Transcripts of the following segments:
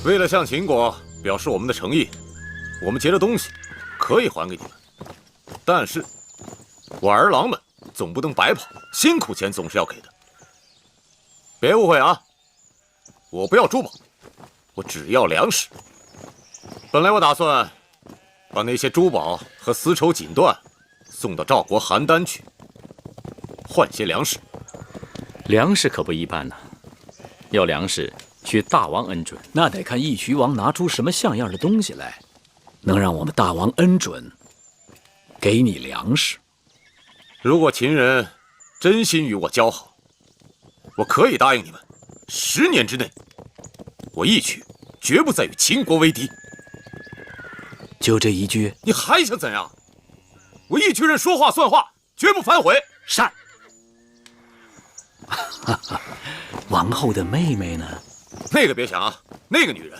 为了向秦国表示我们的诚意，我们劫的东西可以还给你们，但是我儿郎们总不能白跑，辛苦钱总是要给的。别误会啊，我不要珠宝，我只要粮食。本来我打算把那些珠宝和丝绸锦缎送到赵国邯郸去，换些粮食。粮食可不一般呐，要粮食需大王恩准。那得看义渠王拿出什么像样的东西来，能让我们大王恩准给你粮食。如果秦人真心与我交好，我可以答应你们，10年之内，我义渠绝不再与秦国为敌。就这一句？你还想怎样？我义渠人说话算话，绝不反悔。善。王后的妹妹呢？那个别想啊，那个女人，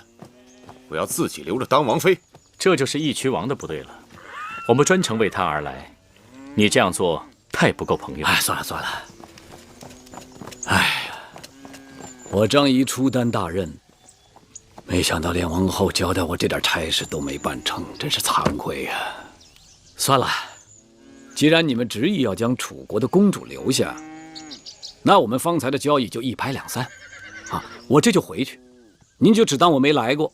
我要自己留着当王妃。这就是义渠王的不对了，我们专程为他而来，你这样做太不够朋友。哎，算了算了。哎呀，我张仪初担大任，没想到连王后交代我这点差事都没办成，真是惭愧呀。算了，既然你们执意要将楚国的公主留下，那我们方才的交易就一拍两散。啊，我这就回去，您就只当我没来过。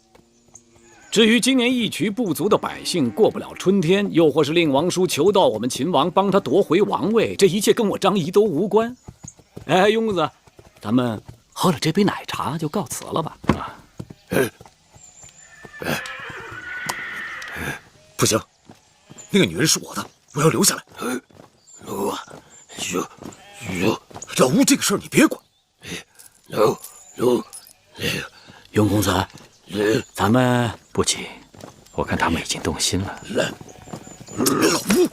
至于今年义渠部族的百姓过不了春天，又或是令王叔求到我们秦王帮他夺回王位，这一切跟我张仪都无关。哎，庸公子，咱们喝了这杯奶茶就告辞了吧？啊，不行，那个女人是我的，我要留下来。赵屋这个事儿你别管。庸公子，咱们不急，我看他们已经动心了。老吴，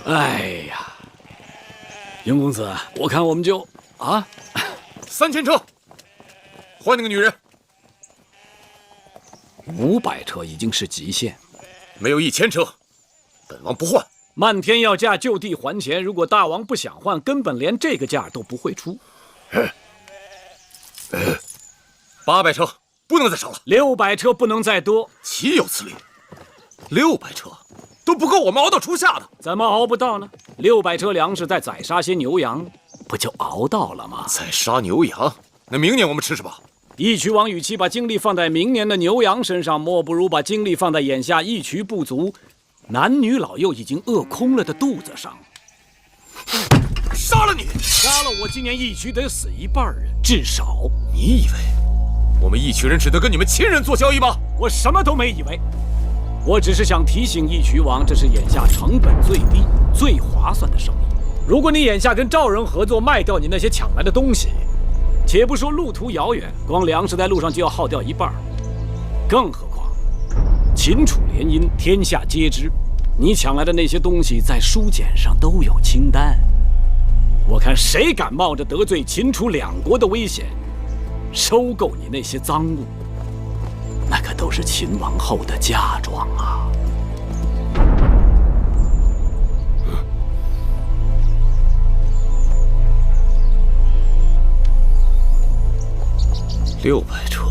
哎呀，庸公子，我看我们就啊，3000车，换那个女人。500车已经是极限，没有1000车，本王不换。漫天要价，就地还钱。如果大王不想换，根本连这个价都不会出。800车不能再少了，600车不能再多。岂有此理！600车都不够我们熬到初夏的。怎么熬不到呢？600车粮食再宰杀些牛羊，不就熬到了吗？宰杀牛羊，那明年我们吃什么？义渠王与其把精力放在明年的牛羊身上，莫不如把精力放在眼下义渠部族男女老幼已经饿空了的肚子上。杀了你！杀了我，今年义渠得死1半人，至少。你以为我们义渠人只得跟你们秦人做交易吗？我什么都没以为，我只是想提醒义渠王，这是眼下成本最低、最划算的生意。如果你眼下跟赵人合作，卖掉你那些抢来的东西，且不说路途遥远，光粮食在路上就要耗掉1半，更何况秦楚联姻，天下皆知，你抢来的那些东西在书简上都有清单。我看谁敢冒着得罪秦楚2国的危险收购你那些赃物，那可都是秦王后的嫁妆啊！600车，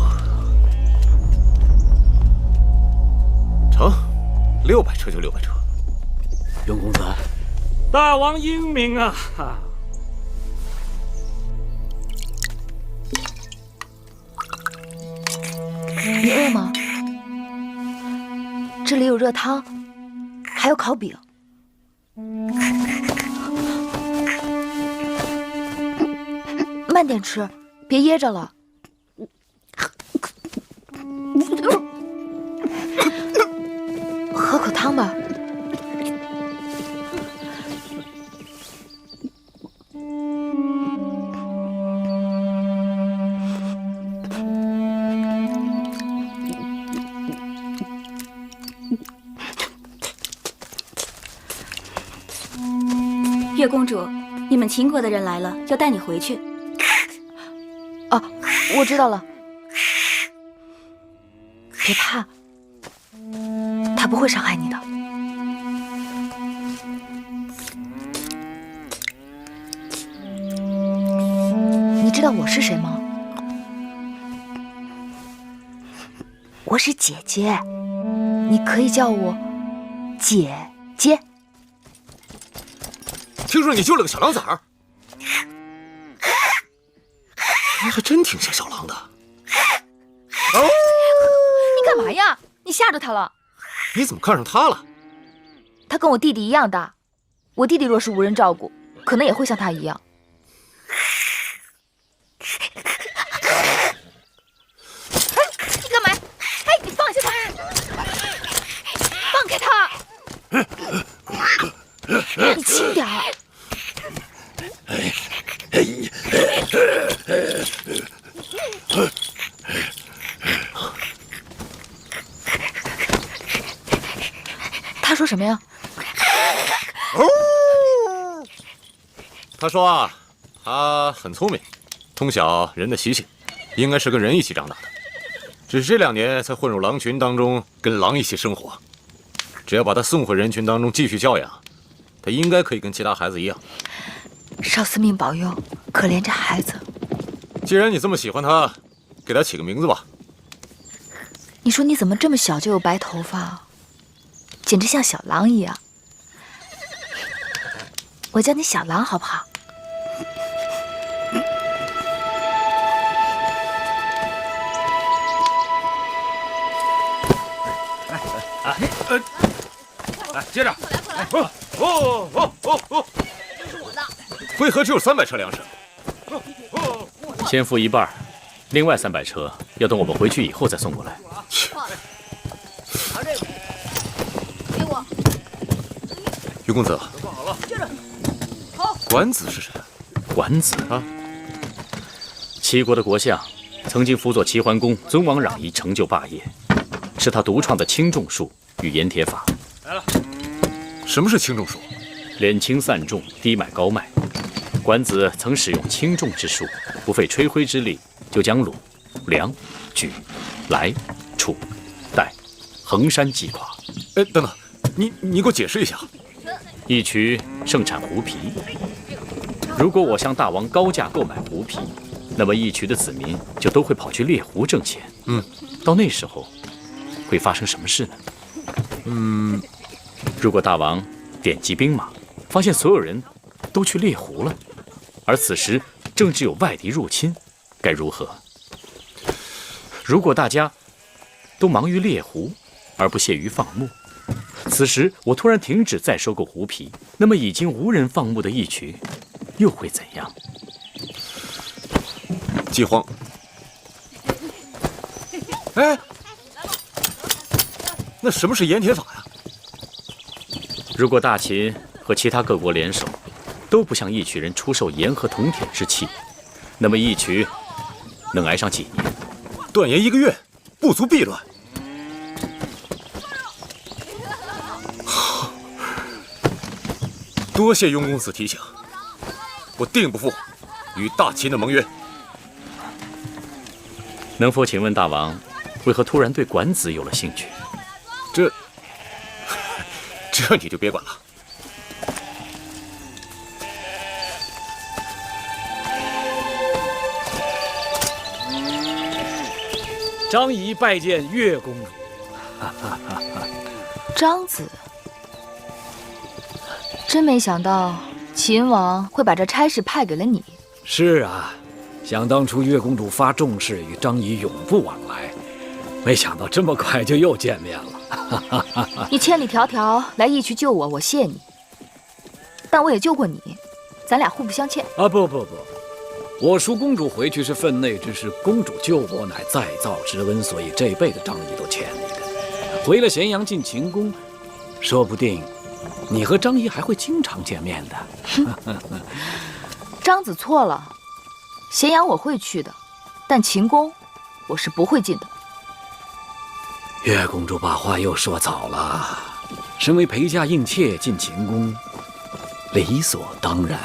成，600车就600车。庸公子，大王英明啊！你饿吗？这里有热汤，还有烤饼。慢点吃，别噎着了。喝口汤吧。月公主，你们秦国的人来了，要带你回去。哦，我知道了。别怕，他不会伤害你的。你知道我是是谁吗？我是姐姐，你可以叫我姐姐。听说你救了个小狼崽儿，你还真挺像小狼的。你干嘛呀？你吓着他了。你怎么看上他了？他跟我弟弟一样大，我弟弟若是无人照顾，可能也会像他一样。你干嘛？哎，你放下他！放开他！你轻点儿。他说什么呀？他说啊，他很聪明，通晓人的习性，应该是跟人一起长大的，只是这2年才混入狼群当中，跟狼一起生活。只要把他送回人群当中继续教养，他应该可以跟其他孩子一样。少司命保佑，可怜这孩子。既然你这么喜欢他，给他起个名字吧。你说你怎么这么小就有白头发，简直像小狼一样。我叫你小狼好不好？来，接着。为何只有300车粮食？先付一半，另外300车要等我们回去以后再送过来。给我。于公子，管子是谁？管子啊，齐国的国相，曾经辅佐齐桓公尊王攘夷，成就霸业，是他独创的轻重术与盐铁法。来了。什么是轻重术？敛轻散重，低买高卖。管子曾使用轻重之术，不费吹灰之力，就将鲁、梁、莒、来、楚、代、衡山击垮。哎，等等，你给我解释一下。义渠盛产狐皮，如果我向大王高价购买狐皮，那么义渠的子民就都会跑去猎狐挣钱。到那时候会发生什么事呢？如果大王点击兵马，发现所有人都去猎狐了，而此时正值有外敌入侵，该如何？如果大家都忙于猎狐，而不屑于放牧，此时我突然停止再收购狐皮，那么已经无人放牧的义渠又会怎样？饥荒。哎，那什么是盐铁法呀？如果大秦和其他各国联手，都不向义渠人出售盐和铜铁之器，那么义渠能挨上几年？断盐1个月，不足必乱。多谢雍公子提醒，我定不负与大秦的盟约。能否请问大王，为何突然对管子有了兴趣？这你就别管了。张仪拜见岳公主。张子，真没想到秦王会把这差事派给了你。是啊，想当初岳公主发重誓与张仪永不往来，没想到这么快就又见面了。你千里迢迢来义渠救我，我谢你。但我也救过你，咱俩互不相欠。啊，不，我赎公主回去是分内之事，公主救我乃再造之恩，所以这辈子张仪都欠你的。回了咸阳进秦宫，说不定你和张仪还会经常见面的。张子错了，咸阳我会去的，但秦宫我是不会进的。岳公主把话又说早了，身为陪嫁应妾进秦宫，理所当然。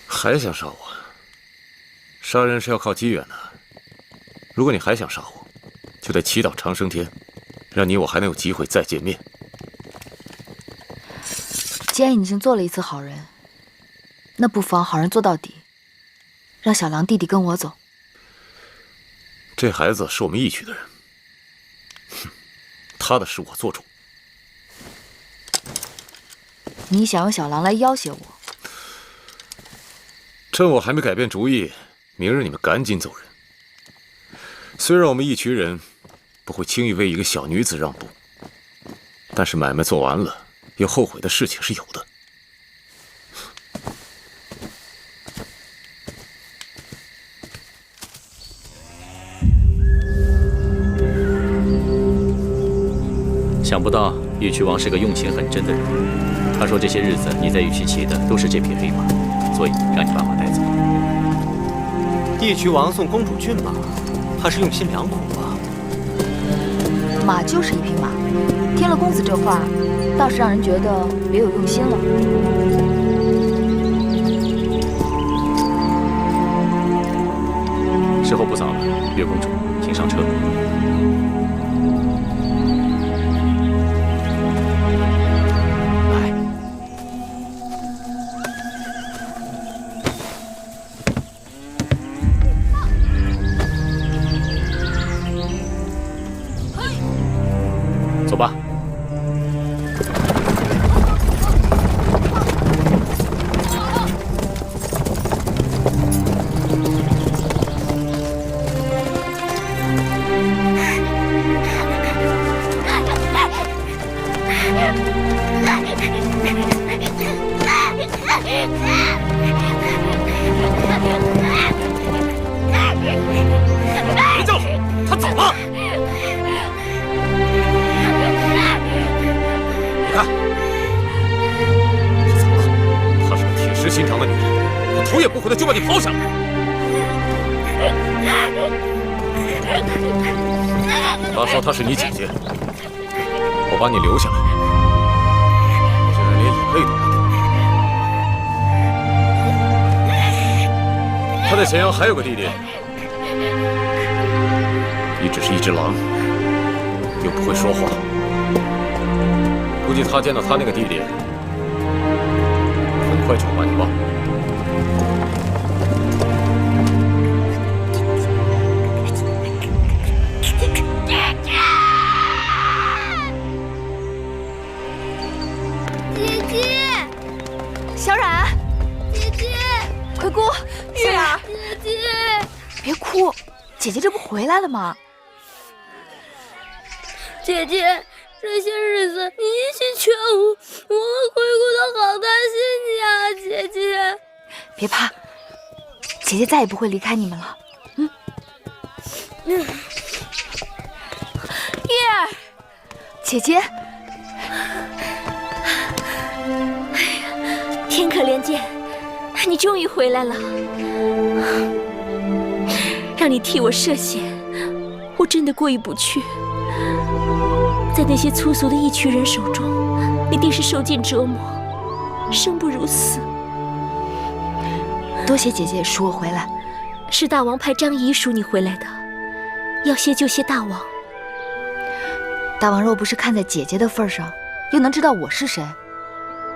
还想杀我？杀人是要靠机缘的。如果你还想杀我，就得祈祷长生天，让你我还能有机会再见面。既然已经做了一次好人，那不妨好人做到底，让小狼弟弟跟我走。这孩子是我们义渠的人，哼，他的事我做主。你想用小狼来要挟我？趁我还没改变主意，明日你们赶紧走人。虽然我们一群人不会轻易为一个小女子让步，但是买卖做完了，有后悔的事情是有的。想不到玉渠王是个用心很真的人。他说这些日子你在玉渠骑的都是这匹黑马，所以让你把马带走。义渠王送公主骏马，他是用心良苦啊。马就是一匹马，听了公子这话，倒是让人觉得别有用心了。时候不早了，月公主，请上车。走吧。别叫了，他走了。你看，他走了。她是个铁石心肠的女人，她头也不回的就把你抛下了。她说她是你姐姐，我把你留下来，竟然连眼泪都没掉。他在咸阳还有个弟弟，你只是一只狼，又不会说话，估计他见到他那个弟弟，很快就会把你忘了。姐姐，小冉，姐姐，快哭！月儿，姐姐，别哭，姐姐这不回来了吗？姐姐，这些日子你一起劝我，我和灰姑都好担心你啊，姐姐。别怕，姐姐再也不会离开你们了。月儿，姐姐，天可怜见，你终于回来了，让你替我涉险，我真的过意不去。在那些粗俗的义渠人手中，你定是受尽折磨，生不如死。多谢姐姐赎我回来。是大王派张仪赎你回来的，要谢就谢大王。大王若不是看在姐姐的份上，又能知道我是谁？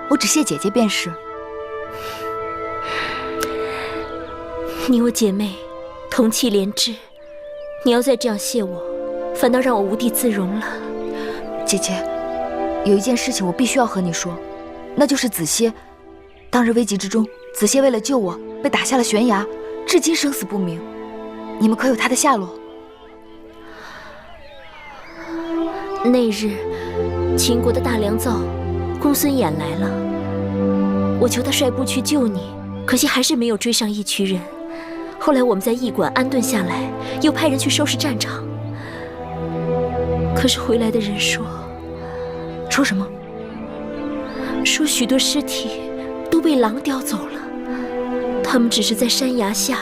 我只谢姐姐便是。你我姐妹同气连枝，你要再这样谢我，反倒让我无地自容了。姐姐，有一件事情我必须要和你说，那就是子歇。当日危急之中，子歇为了救我，被打下了悬崖，至今生死不明。你们可有他的下落？那日，秦国的大良造公孙衍来了，我求他率部去救你，可惜还是没有追上义渠人。后来我们在驿馆安顿下来，又派人去收拾战场。可是回来的人说什么？说许多尸体都被狼叼走了，他们只是在山崖下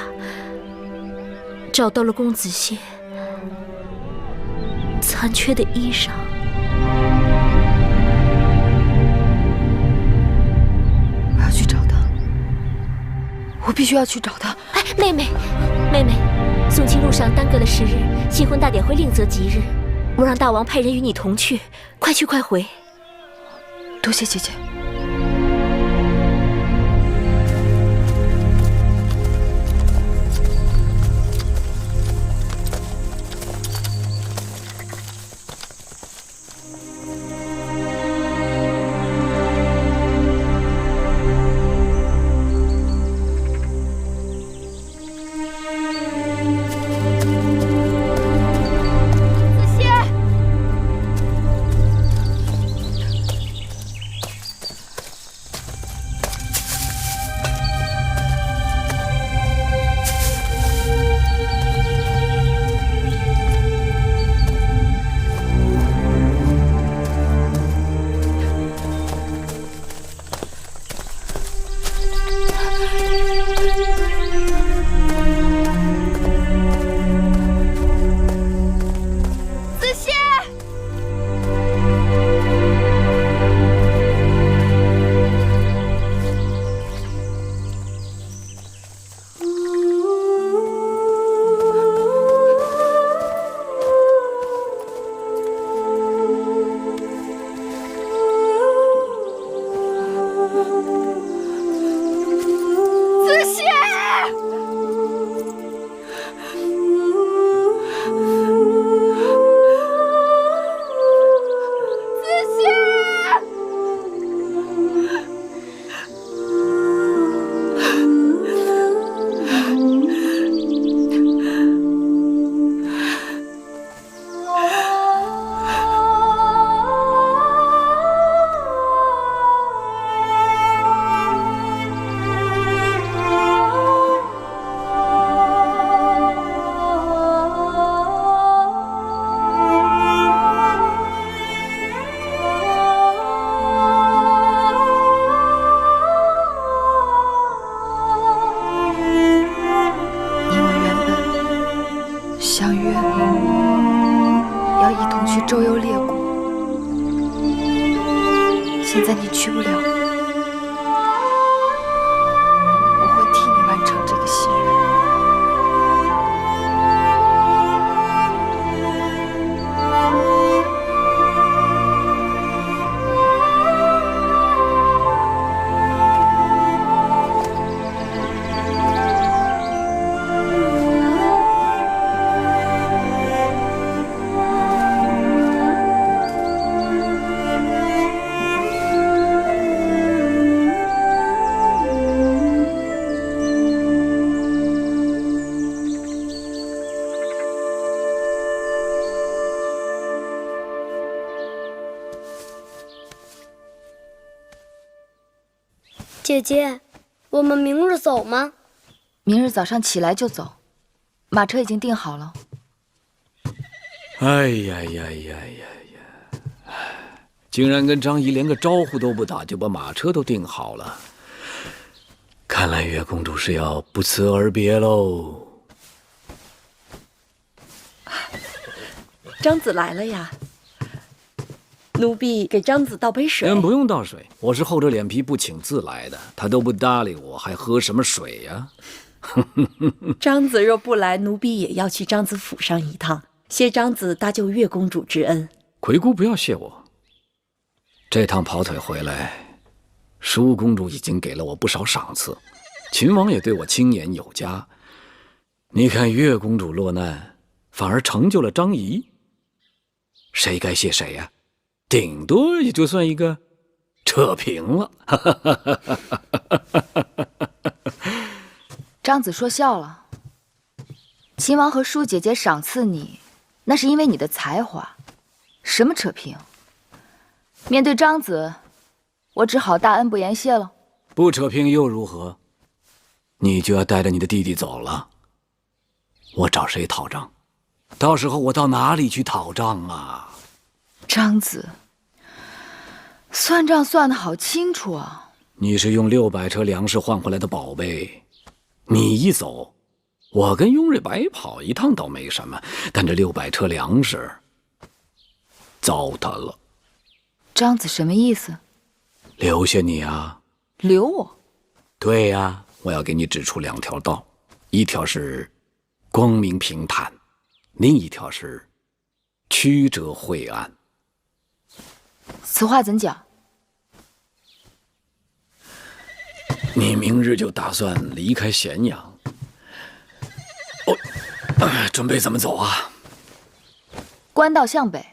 找到了公子燮残缺的衣裳。我要去找他，我必须要去找他。哎，妹妹，送亲路上耽搁了10日，新婚大典会另择吉日。我让大王派人与你同去，快去快回。多谢姐姐。周游列国，现在你去不了，我会替你完成这个心愿。姐姐，我们明日走吗？明日早上起来就走，马车已经订好了。哎呀！竟然跟张仪连个招呼都不打，就把马车都订好了。看来月公主是要不辞而别喽。张子来了呀。奴婢给张子倒杯水。不用倒水，我是厚着脸皮不请自来的，他都不搭理我，还喝什么水呀？张子若不来，奴婢也要去张子府上一趟，谢张子搭救月公主之恩。魁姑不要谢我，这趟跑腿回来，舒公主已经给了我不少赏赐，秦王也对我青眼有加。你看月公主落难，反而成就了张仪，谁该谢谁呀？顶多也就算一个扯平了。张子说笑了，秦王和舒姐姐赏赐你，那是因为你的才华，什么扯平？面对张子，我只好大恩不言谢了。不扯平又如何？你就要带着你的弟弟走了，我找谁讨账？到时候我到哪里去讨账啊？张子，算账算得好清楚啊！你是用600车粮食换回来的宝贝，你一走，我跟雍瑞白跑一趟倒没什么，但这600车粮食糟蹋了。张子什么意思？留下你啊！留我？对呀，我要给你指出2条道，一条是光明平坦，另一条是曲折晦暗。此话怎讲？你明日就打算离开咸阳？准备怎么走啊？官道向北，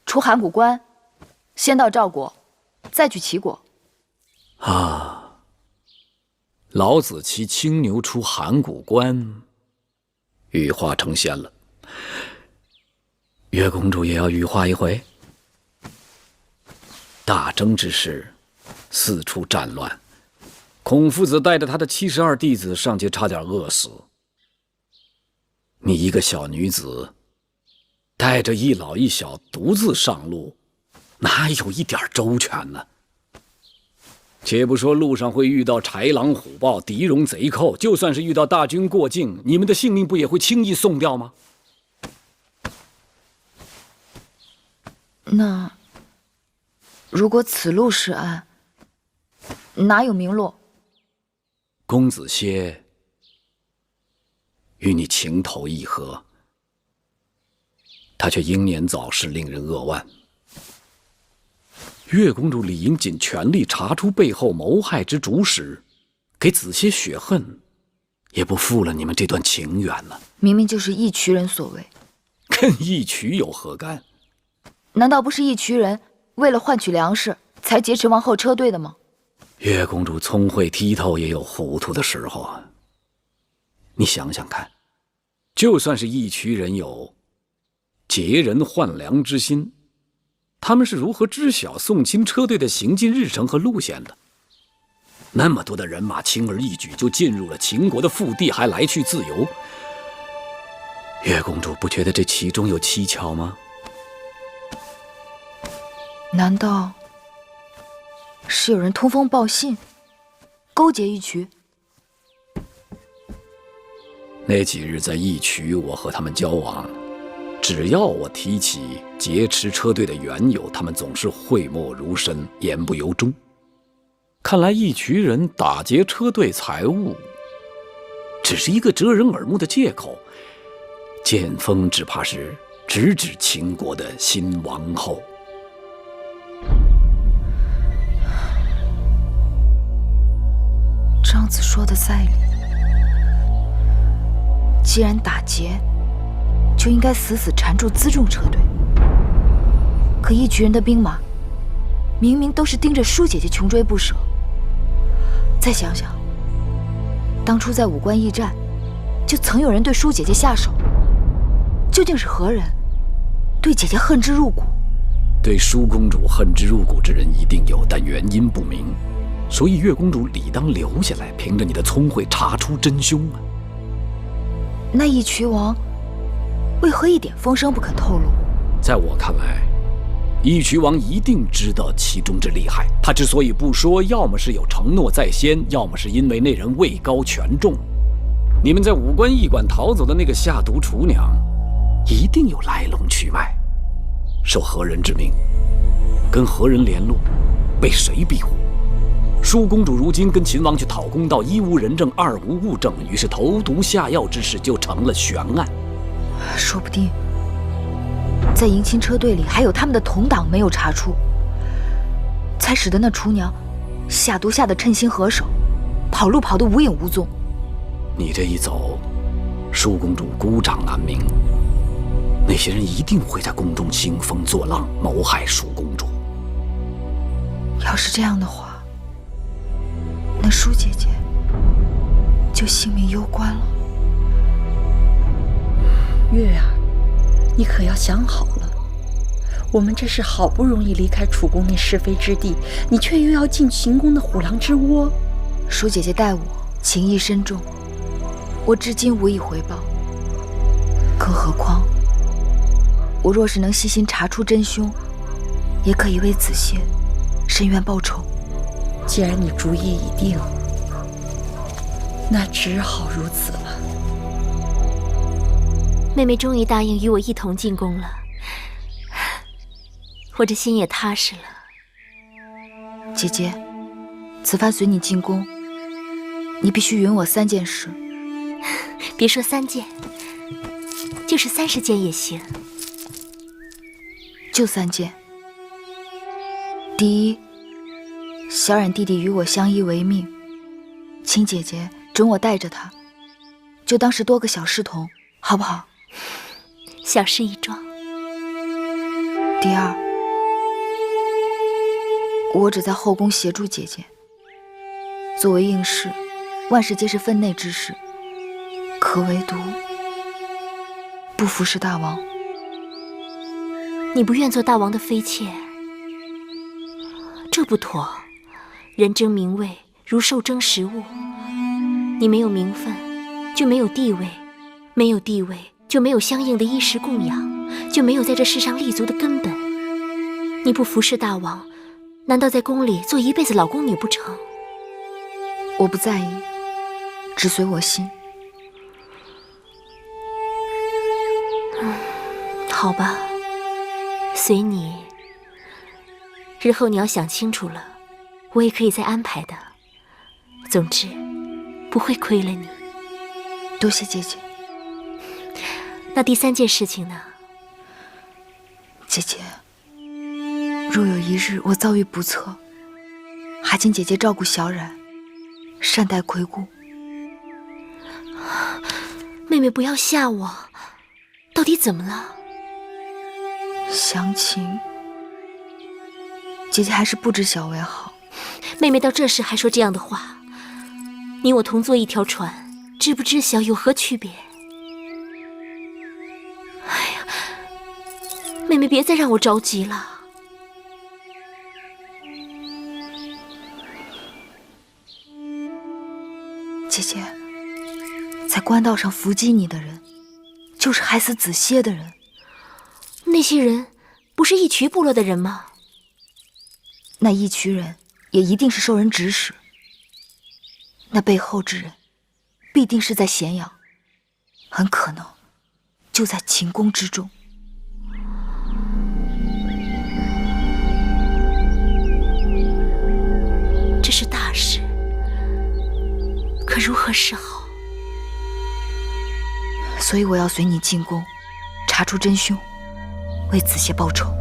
出函谷关，先到赵国，再去齐国。啊，老子骑青牛出函谷关，羽化成仙了。月公主也要羽化一回？大征之时，四处战乱，孔夫子带着他的72弟子上街，差点饿死。你一个小女子，带着一老一小独自上路，哪有一点周全呢？且不说路上会遇到豺狼虎豹、敌戎贼寇，就算是遇到大军过境，你们的性命不也会轻易送掉吗？那如果此路是岸，哪有明落？公子歇与你情投意合，他却英年早逝，令人扼腕。月公主理应尽全力查出背后谋害之主使，给子歇雪恨，也不负了你们这段情缘呢。明明就是义渠人所为，跟义渠有何干？难道不是义渠人为了换取粮食才劫持王后车队的吗？月公主聪慧剔透，也有糊涂的时候啊。你想想看，就算是义渠人有劫人换粮之心，他们是如何知晓宋钦车队的行进日程和路线的？那么多的人马轻而易举就进入了秦国的腹地，还来去自由。月公主不觉得这其中有蹊跷吗？难道是有人通风报信，勾结义渠？那几日在义渠，我和他们交往，只要我提起劫持车队的缘由，他们总是讳莫如深，言不由衷。看来义渠人打劫车队财物，只是一个遮人耳目的借口。剑锋只怕是直指秦国的新王后。张子说的在理，既然打劫，就应该死死缠住辎重车队。可义渠人的兵马，明明都是盯着舒姐姐穷追不舍。再想想，当初在武关驿站，就曾有人对舒姐姐下手，究竟是何人对姐姐恨之入骨？对舒公主恨之入骨之人一定有，但原因不明。所以月公主理当留下来，凭着你的聪慧查出真凶啊！那义渠王为何一点风声不肯透露？在我看来，义渠王一定知道其中之厉害。他之所以不说，要么是有承诺在先，要么是因为那人位高权重。你们在武关驿馆逃走的那个下毒厨娘，一定有来龙去脉。受何人之命，跟何人联络，被谁庇护？舒公主如今跟秦王去讨公道，一无人证，二无物证，于是投毒下药之事就成了悬案。说不定在迎亲车队里还有他们的同党没有查出，才使得那厨娘下毒下得称心合手，跑路跑得无影无踪。你这一走，舒公主孤掌难鸣，那些人一定会在宫中兴风作浪，谋害舒公主。要是这样的话，那舒姐姐就性命攸关了。月儿，你可要想好了，我们这是好不容易离开楚宫那是非之地，你却又要进秦宫的虎狼之窝。舒姐姐待我情义深重，我至今无以回报。更何况，我若是能细心查出真凶，也可以为子歇伸冤报仇。既然你主意已定，那只好如此了。妹妹终于答应与我一同进宫了，我这心也踏实了。姐姐，此番随你进宫，你必须允我3件事。别说3件，就是30件也行。就3件。第一，小冉弟弟与我相依为命，请姐姐准我带着他，就当是多个小侍童，好不好？小事一桩。第二，我只在后宫协助姐姐。作为应试，万事皆是分内之事，可唯独不服侍大王。你不愿做大王的妃妾，这不妥。人争名位，如兽争食物。你没有名分，就没有地位；没有地位，就没有相应的衣食供养，就没有在这世上立足的根本。你不服侍大王，难道在宫里做一辈子老宫女不成？我不在意，只随我心。好吧，随你。日后你要想清楚了，我也可以再安排的。总之，不会亏了你。多谢姐姐。那第3件事情呢？姐姐，若有一日我遭遇不测，还请姐姐照顾小冉，善待魁姑。妹妹，不要吓我，到底怎么了？详情，姐姐还是不知晓为好。妹妹到这时还说这样的话，你我同坐一条船，知不知晓有何区别？哎呀，妹妹别再让我着急了。姐姐，在官道上伏击你的人，就是害死子歇的人。那些人不是义渠部落的人吗？那义渠人也一定是受人指使，那背后之人必定是在咸阳，很可能就在秦宫之中。这是大事，可如何是好？所以我要随你进宫，查出真凶，为子歇报仇。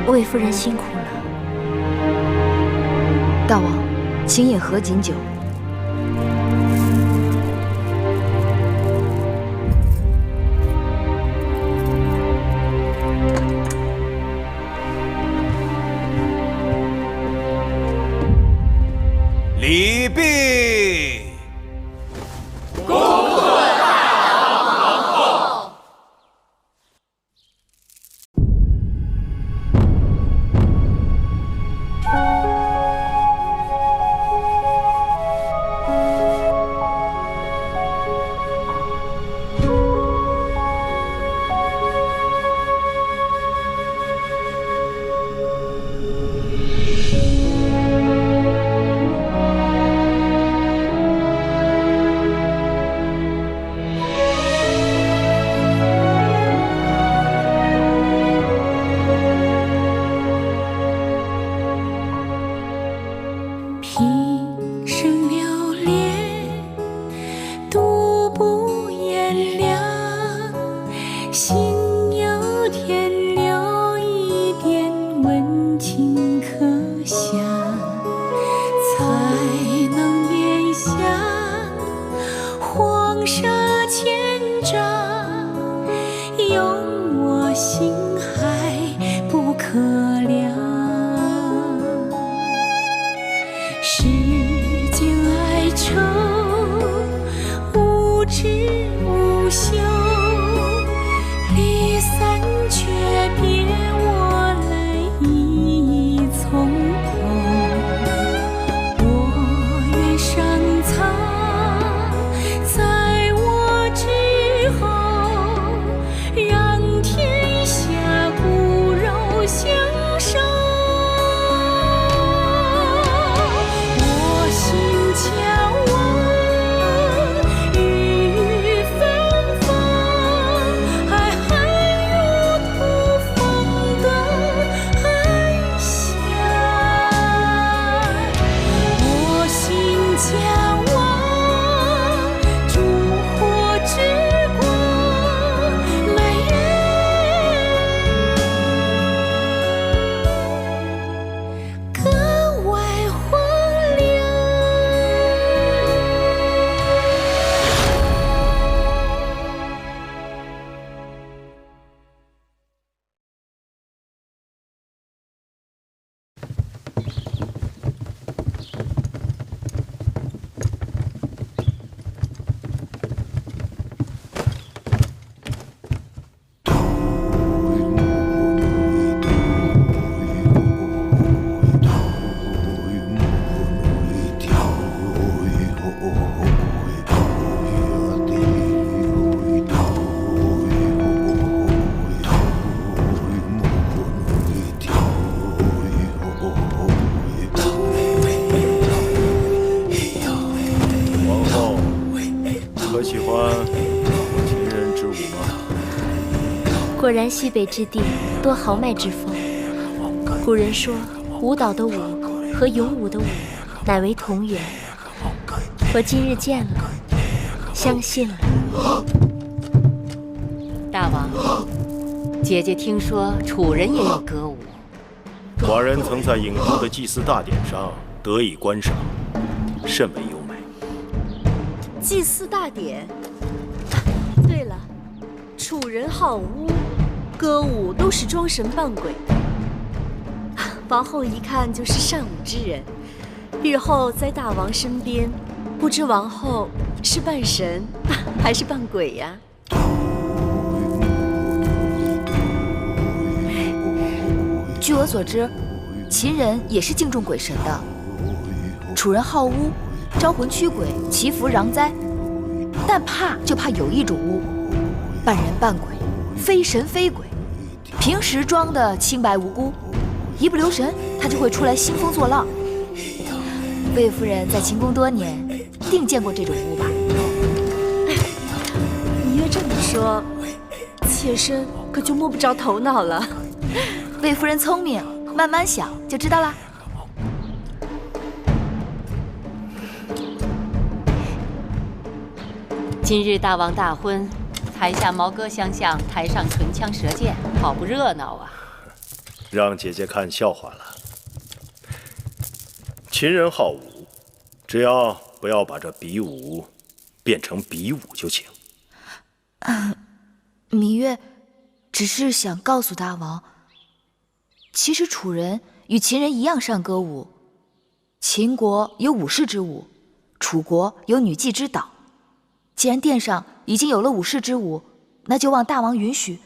魏夫人辛苦了。大王，请饮何锦酒。礼毕。恭贺大王皇后。平生流连，独不言凉。心有天留一点温情可想，才能免下黄沙千丈，用我心还不可量。世间哀愁无止无休，离散却别我来意从头。我愿上苍在我之后，让天下骨肉相守。眺望日日芬芳，爱恨如土风的安详。我心向往烛火之光，美人格外荒凉。喜欢秦人之舞吗？果然西北之地多豪迈之风。古人说，舞蹈的舞和咏武的舞乃为同源。我今日见了，相信了。大王，姐姐听说楚人也有歌舞。寡人曾在郢都的祭祀大典上得以观赏，甚为优美。祭祀大典。对了，楚人好巫，歌舞都是装神扮鬼的。王后一看就是善舞之人，日后在大王身边，不知王后是扮神还是扮鬼呀？据我所知，秦人也是敬重鬼神的。楚人好巫，招魂驱鬼，祈福攘灾，但怕就怕有一种巫，扮人扮鬼，非神非鬼，平时装的清白无辜，一不留神他就会出来兴风作浪。魏夫人在秦宫多年，定见过这种巫吧？你越这么说，妾身可就摸不着头脑了。魏夫人聪明，慢慢想就知道啦。今日大王大婚，台下毛歌相向，台上唇枪舌剑，好不热闹啊！让姐姐看笑话了。秦人好武，只要不要把这比武变成比武就行。芈月只是想告诉大王，其实楚人与秦人一样善歌舞。秦国有武士之舞，楚国有女妓之蹈。既然殿上已经有了武士之舞，那就望大王允许，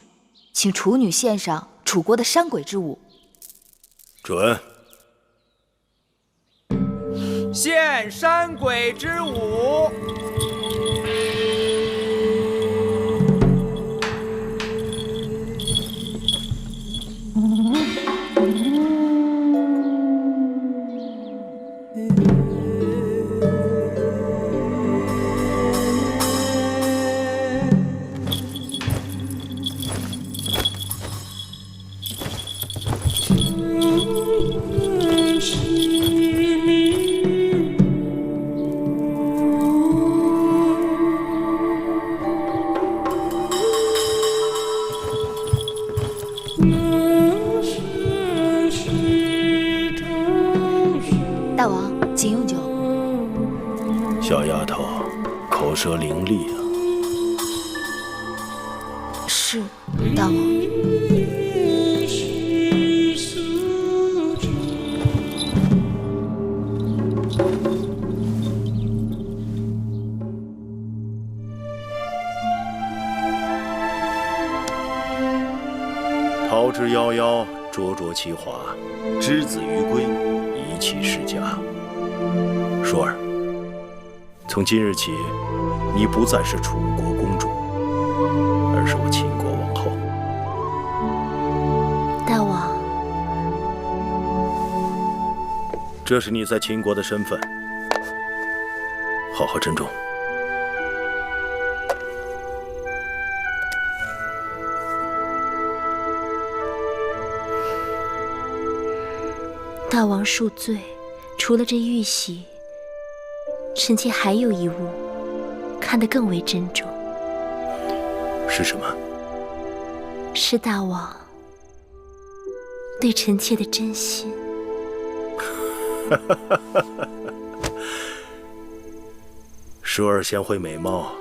请楚女献上楚国的山鬼之舞。准。献山鬼之舞。大王，请用酒。小丫头，口舌伶俐啊。是，大王。桃之夭夭，灼灼其华；之子于归，宜其室家。舒儿，从今日起，你不再是楚国公主，而是我秦国王后。大王，这是你在秦国的身份，好好珍重。大王恕罪，除了这玉玺，臣妾还有一物，看得更为珍重。是什么？是大王对臣妾的真心。舒儿贤惠美貌，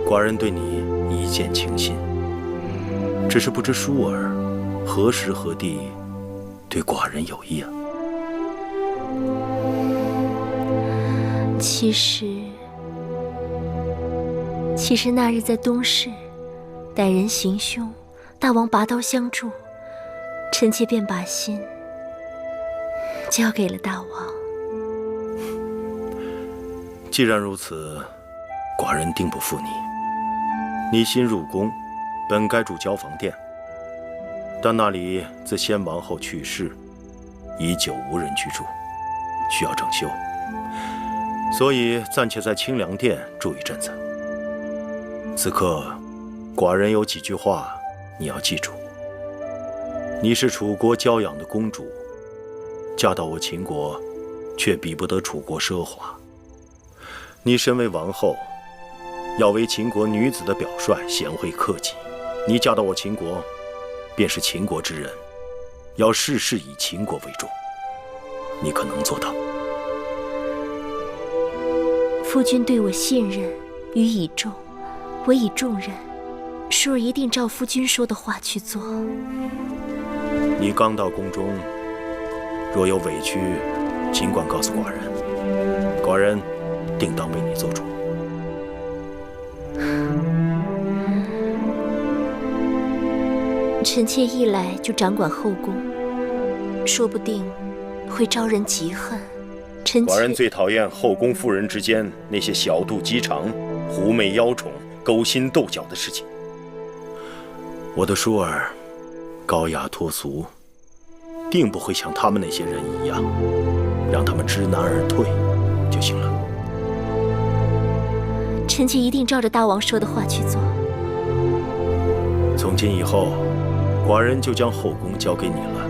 寡人对你一见倾心。只是不知舒儿何时何地对寡人有意啊？其实那日在东市，歹人行凶，大王拔刀相助，臣妾便把心交给了大王。既然如此，寡人定不负你。你新入宫，本该住交房殿，但那里自先王后去世，已久无人居住，需要整修，所以暂且在清凉殿住一阵子。此刻，寡人有几句话你要记住。你是楚国娇养的公主，嫁到我秦国，却比不得楚国奢华。你身为王后，要为秦国女子的表率，贤惠克己。你嫁到我秦国，便是秦国之人，要事事以秦国为重。你可能做到？夫君对我信任与倚重，我以重任，舒儿一定照夫君说的话去做。你刚到宫中，若有委屈，尽管告诉寡人，寡人定当为你做主。臣妾一来就掌管后宫，说不定会招人嫉恨。寡人最讨厌后宫妇人之间那些小肚鸡肠、狐媚妖宠、勾心斗角的事情。我的舒儿高雅脱俗，定不会像他们那些人一样，让他们知难而退就行了。臣妾一定照着大王说的话去做。从今以后，寡人就将后宫交给你了。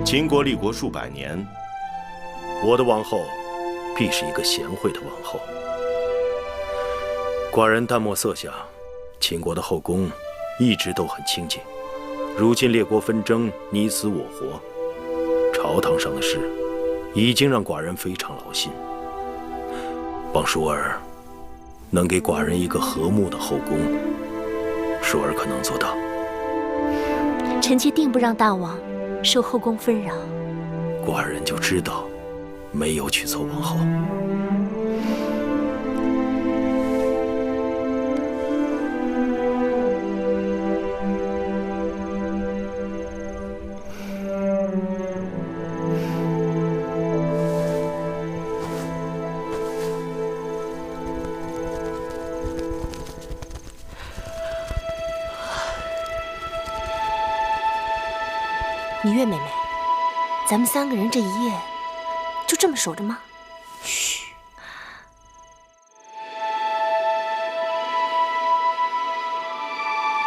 秦国立国数百年，我的王后必是一个贤惠的王后。寡人淡漠色相，秦国的后宫一直都很清静。如今列国纷争，你死我活，朝堂上的事已经让寡人非常劳心。望舒儿能给寡人一个和睦的后宫，舒儿可能做到。臣妾定不让大王受后宫纷扰。寡人就知道，没有娶错王后。芈月妹妹，咱们3个人这一夜就这么守着吗？嘘。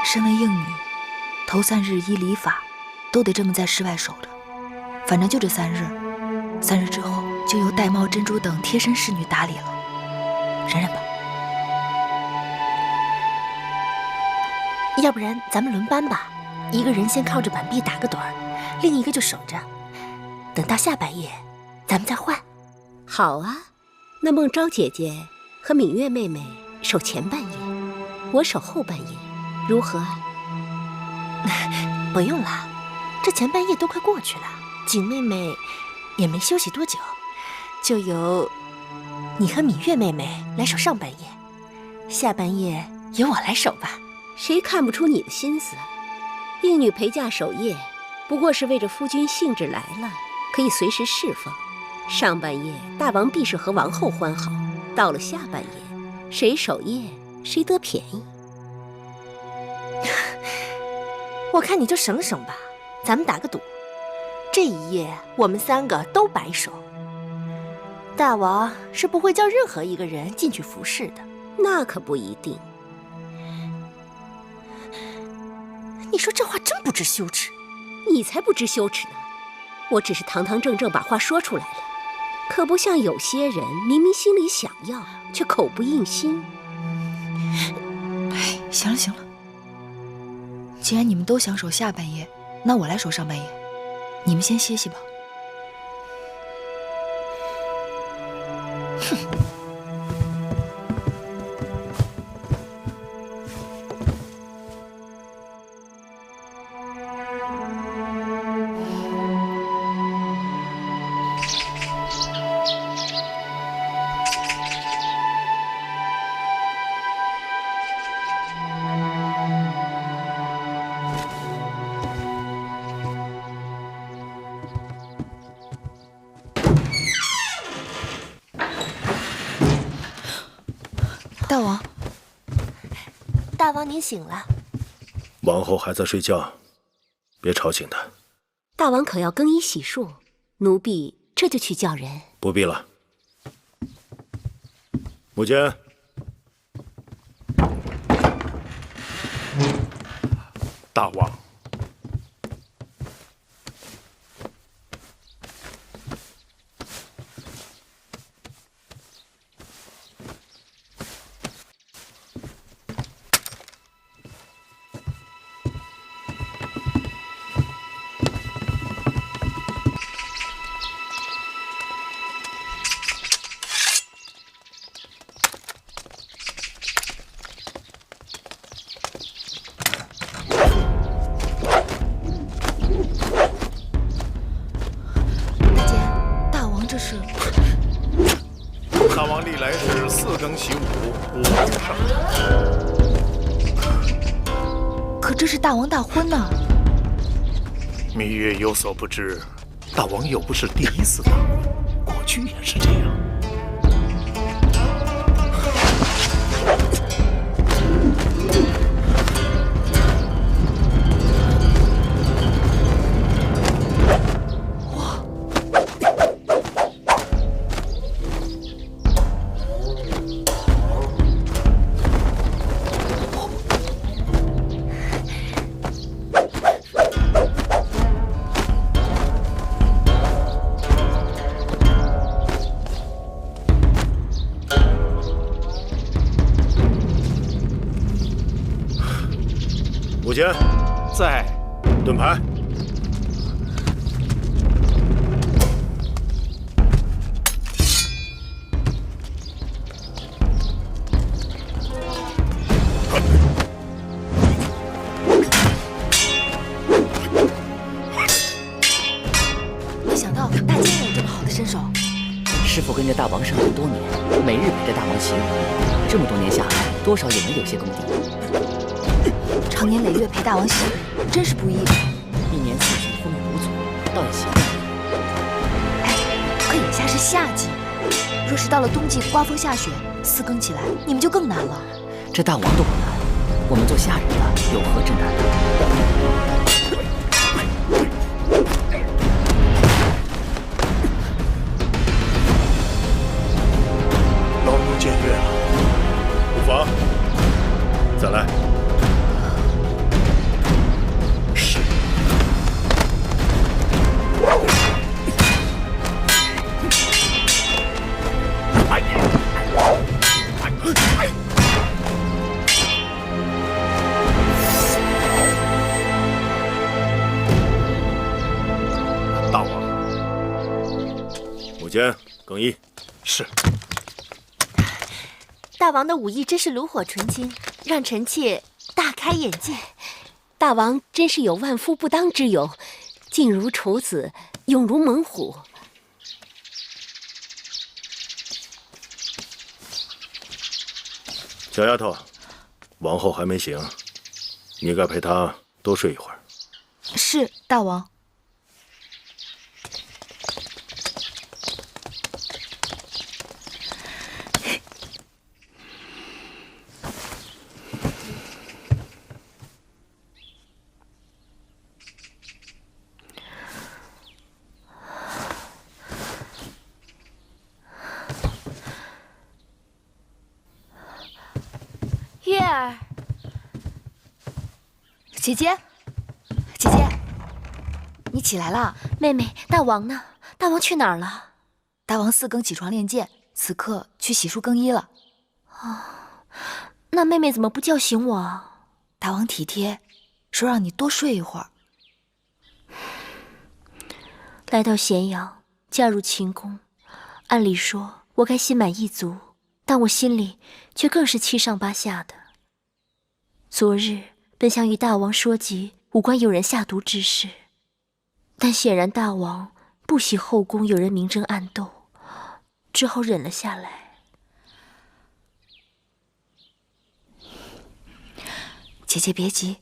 身为应女，头3日依礼法都得这么在室外守着。反正就这3日，3日之后就由玳瑁、珍珠等贴身侍女打理了。忍忍吧。要不然咱们轮班吧，一个人先靠着板壁打个盹儿。另一个就守着，等到下半夜，咱们再换。好啊，那孟昭姐姐和芈月妹妹守前半夜，我守后半夜，如何啊？不用了，这前半夜都快过去了，景妹妹也没休息多久，就由你和芈月妹妹来守上半夜，下半夜由我来守吧。谁看不出你的心思？应女陪嫁守夜，不过是为着夫君兴致来了，可以随时释放。上半夜大王必是和王后欢好，到了下半夜，谁守夜谁得便宜。我看你就省省吧，咱们打个赌，这一夜我们3个都白守。大王是不会叫任何一个人进去服侍的。那可不一定。你说这话真不知羞耻。你才不知羞耻呢！我只是堂堂正正把话说出来了，可不像有些人明明心里想要，却口不应心。哎，行了行了，既然你们都想守下半夜，那我来守上半夜，你们先歇息吧。哼。大王，大王您醒了。王后还在睡觉，别吵醒她。大王可要更衣洗漱？奴婢这就去叫人。不必了。母监，大王，大王历来是4更习武，5更上阵。可这是大王大婚呢。芈月有所不知，大王又不是第1次大婚，过去也是这样。母监，在。盾牌。没想到大剑也有这么好的身手。师傅跟着大王生活多年，每日陪着大王习武，这么多年下来，多少也能有些功底。常年累月陪大王习武，真是不易。一年四季风雨无阻，倒也行。可眼下是夏季，若是到了冬季刮风下雪，四更起来，你们就更难了。这大王都不难，我们做下人的有何之难呢？老奴僭越了，无妨，再来。是。大王，母监更衣。是。大王的武艺真是炉火纯青，让臣妾大开眼界。大王真是有万夫不当之勇，静如处子，勇如猛虎。小丫头，王后还没醒，你该陪她多睡一会儿。是，大王。月儿，姐姐，姐姐，你起来了。妹妹，大王呢？大王去哪儿了？大王四更起床练剑，此刻去洗漱更衣了。那妹妹怎么不叫醒我？大王体贴，说让你多睡一会儿。来到咸阳，嫁入秦宫，按理说我该心满意足，但我心里却更是七上八下的。昨日本想与大王说及武关有人下毒之事，但显然大王不喜后宫有人明争暗斗，只好忍了下来。姐姐别急，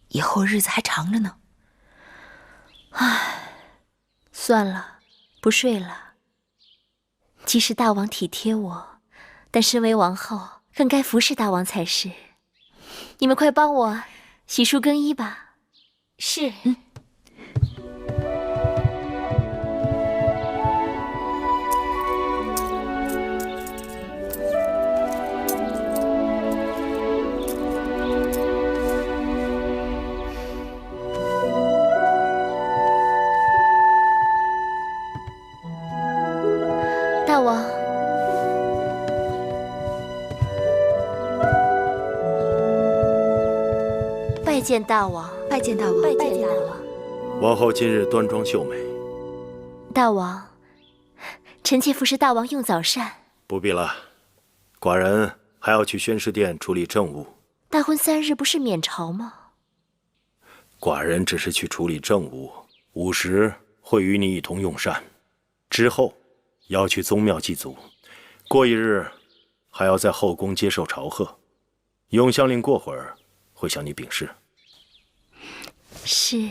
以后日子还长着呢。唉，算了，不睡了。即使大王体贴我，但身为王后，更该服侍大王才是。你们快帮我洗漱更衣吧。是。大王，拜见大王，拜见大王，拜见大王。王后今日端庄秀美。大王，臣妾服侍大王用早膳。不必了，寡人还要去宣示殿处理政务。大婚3日不是免朝吗？寡人只是去处理政务，午时会与你一同用膳，之后要去宗庙祭祖，过一日还要在后宫接受朝贺。永香令过会儿会向你禀示。是。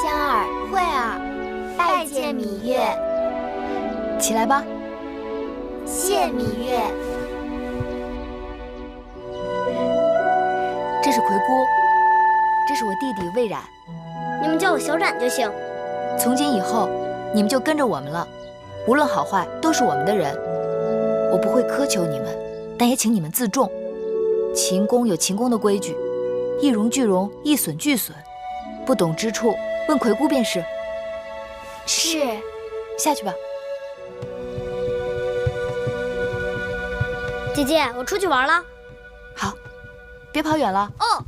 香儿、慧儿，拜见芈月。起来吧。谢芈月。这是葵姑，这是我弟弟魏冉。你们叫我小冉就行。从今以后，你们就跟着我们了，无论好坏都是我们的人。我不会苛求你们，但也请你们自重。秦宫有秦宫的规矩，一荣俱荣，一损俱损。不懂之处，问葵姑便是。是。下去吧。姐姐，我出去玩了。好。别跑远了。哦。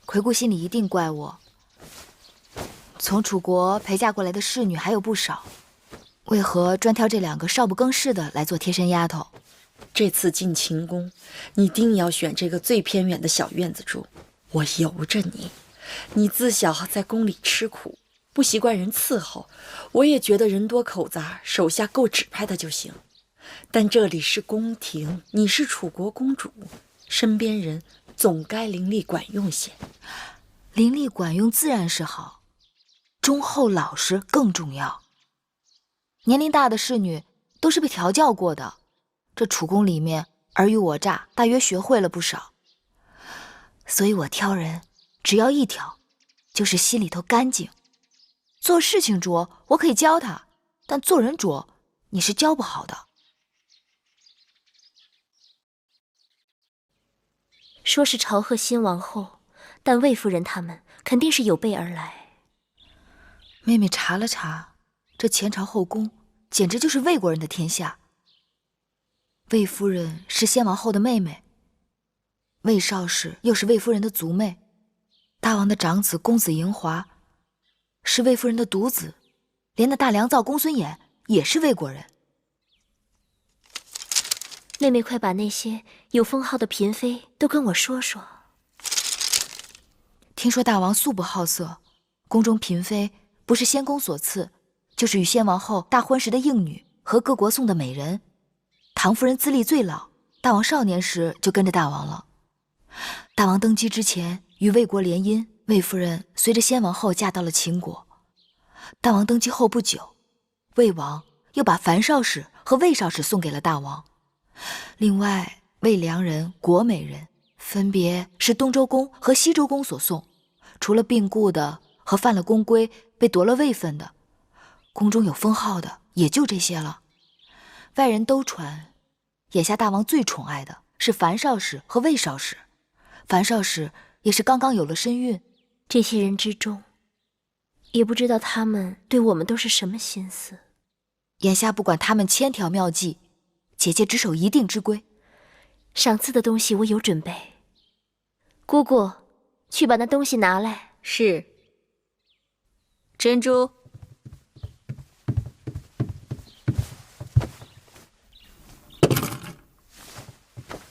魁姑心里一定怪我。从楚国陪嫁过来的侍女还有不少，为何专挑这2个少不更事的来做贴身丫头？这次进秦宫，你定要选这个最偏远的小院子住。我由着你，你自小在宫里吃苦，不习惯人伺候，我也觉得人多口杂，手下够指派的就行。但这里是宫廷，你是楚国公主，身边人总该伶俐管用些。伶俐管用自然是好，忠厚老实更重要。年龄大的侍女都是被调教过的，这楚宫里面尔虞我诈大约学会了不少。所以我挑人只要一条，就是心里头干净。做事情拙我可以教他，但做人拙你是教不好的。说是朝贺新王后，但魏夫人他们肯定是有备而来。妹妹查了查，这前朝后宫简直就是魏国人的天下。魏夫人是先王后的妹妹，魏少氏又是魏夫人的族妹，大王的长子公子嬴华是魏夫人的独子，连那大良造公孙衍也是魏国人。妹妹，快把那些有封号的嫔妃都跟我说说。听说大王素不好色，宫中嫔妃不是先公所赐，就是与先王后大婚时的应女和各国送的美人。唐夫人资历最老，大王少年时就跟着大王了。大王登基之前与魏国联姻，魏夫人随着先王后嫁到了秦国。大王登基后不久，魏王又把樊少氏和魏少氏送给了大王。另外，魏良人、国美人分别是东周公和西周公所送，除了病故的和犯了宫规被夺了位分的，宫中有封号的也就这些了。外人都传，眼下大王最宠爱的是樊少氏和魏少氏。樊少氏也是刚刚有了身孕。这些人之中，也不知道他们对我们都是什么心思。眼下不管他们千条妙计，姐姐只守一定之规。赏赐的东西我有准备，姑姑，去把那东西拿来。是。珍珠，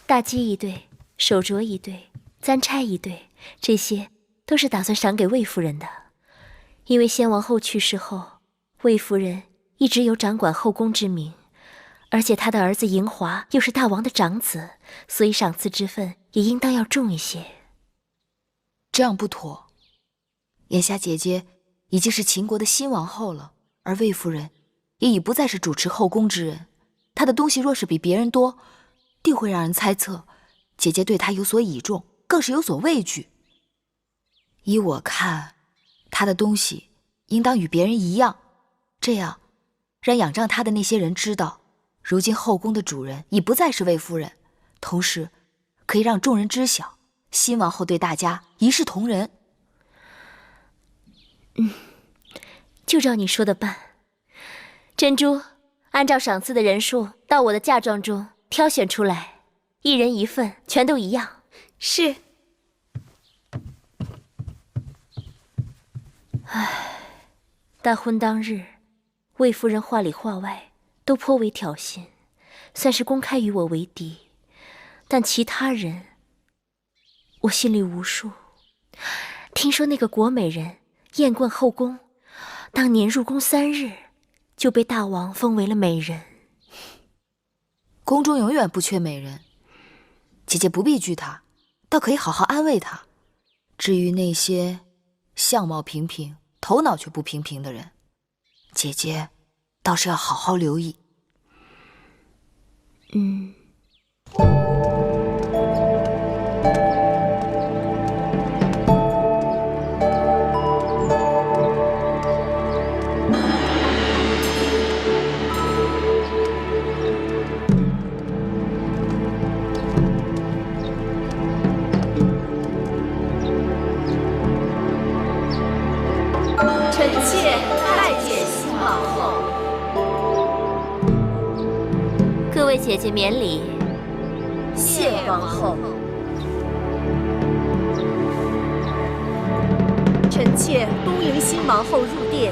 大鸡一对，手镯一对，簪钗一对，这些都是打算赏给魏夫人的。因为先王后去世后，魏夫人一直有掌管后宫之名，而且她的儿子嬴华又是大王的长子，所以赏赐之分也应当要重一些。这样不妥。眼下姐姐已经是秦国的新王后了，而魏夫人也已不再是主持后宫之人。她的东西若是比别人多，定会让人猜测姐姐对她有所倚重，更是有所畏惧。依我看，她的东西应当与别人一样，这样让仰仗她的那些人知道，如今后宫的主人已不再是魏夫人，同时可以让众人知晓，新王后对大家一视同仁。就照你说的办。珍珠，按照赏赐的人数到我的嫁妆中挑选出来，一人一份，全都一样。是。唉，大婚当日，魏夫人话里话外都颇为挑衅，算是公开与我为敌。但其他人，我心里无数。听说那个国美人艳冠后宫，当年入宫3日，就被大王封为了美人。宫中永远不缺美人，姐姐不必惧她，倒可以好好安慰她。至于那些相貌平平、头脑却不平平的人，姐姐倒是要好好留意。臣妾拜见新王后。姐姐免礼。谢王后。臣妾恭迎新王后入殿。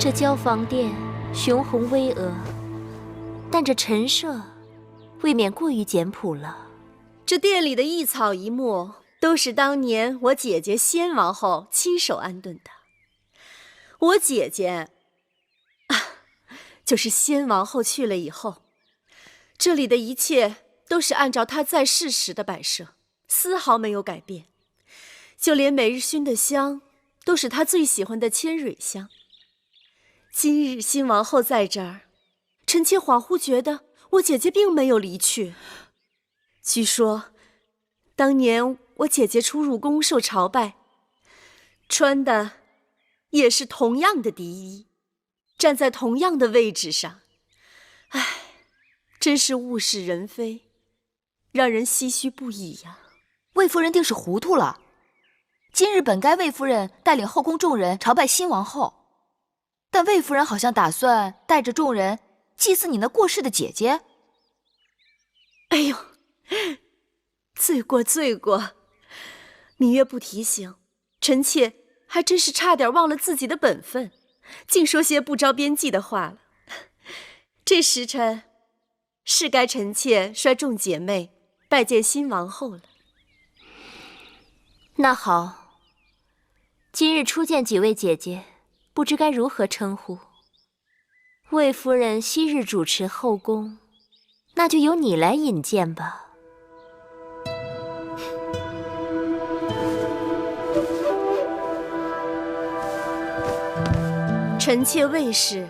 这交房殿雄宏巍峨，但这陈设未免过于简朴了。这殿里的一草一木，都是当年我姐姐先王后亲手安顿的。我姐姐，就是先王后去了以后，这里的一切都是按照她在世时的摆设，丝毫没有改变。就连每日熏的香，都是她最喜欢的千蕊香。今日新王后在这儿，臣妾恍惚觉得我姐姐并没有离去。据说，当年我姐姐出入宫受朝拜，穿的也是同样的嫡衣，站在同样的位置上。唉，真是物是人非，让人唏嘘不已呀。魏夫人定是糊涂了。今日本该魏夫人带领后宫众人朝拜新王后。但魏夫人好像打算带着众人祭祀你那过世的姐姐。哎呦，罪过罪过！芈月不提醒，臣妾还真是差点忘了自己的本分，竟说些不着边际的话了。这时辰是该臣妾率众姐妹拜见新王后了。那好，今日初见几位姐姐，不知该如何称呼。魏夫人昔日主持后宫，那就由你来引荐吧。臣妾魏氏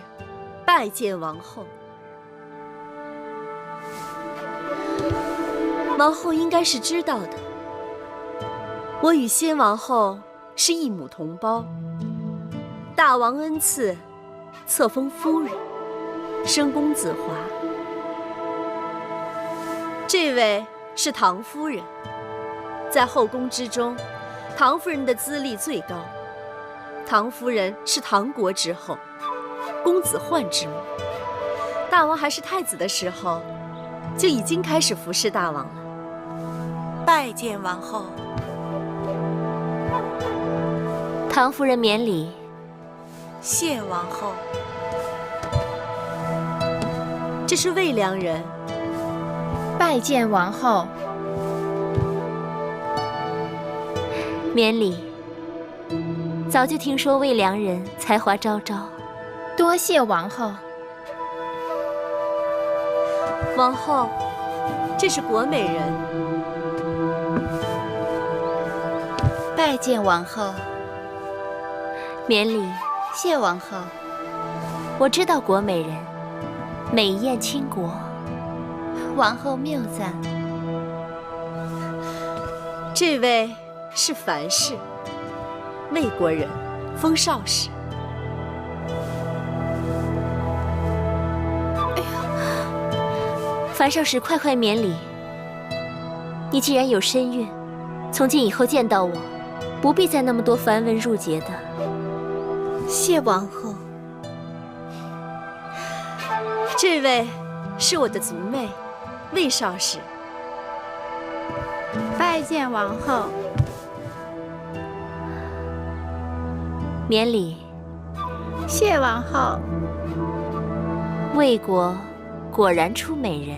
拜见王后。王后应该是知道的，我与先王后是一母同胞。大王恩赐，册封夫人，生公子华。这位是唐夫人，在后宫之中，唐夫人的资历最高。唐夫人是唐国之后，公子焕之母。大王还是太子的时候，就已经开始服侍大王了。拜见王后。唐夫人免礼。谢王后。这是魏良人。拜见王后。免礼。早就听说魏良人才华昭昭，多谢王后。王后，这是国美人。拜见王后。免礼。谢王后。我知道国美人，美艳倾国。王后谬赞。这位是樊氏，魏国人，封少氏。哎呀，樊少使，快免礼。你既然有身孕，从今以后见到我，不必再那么多繁文缛节的。谢王后。这位是我的族妹，魏少氏。拜见王后。免礼。谢王后。魏国果然出美人。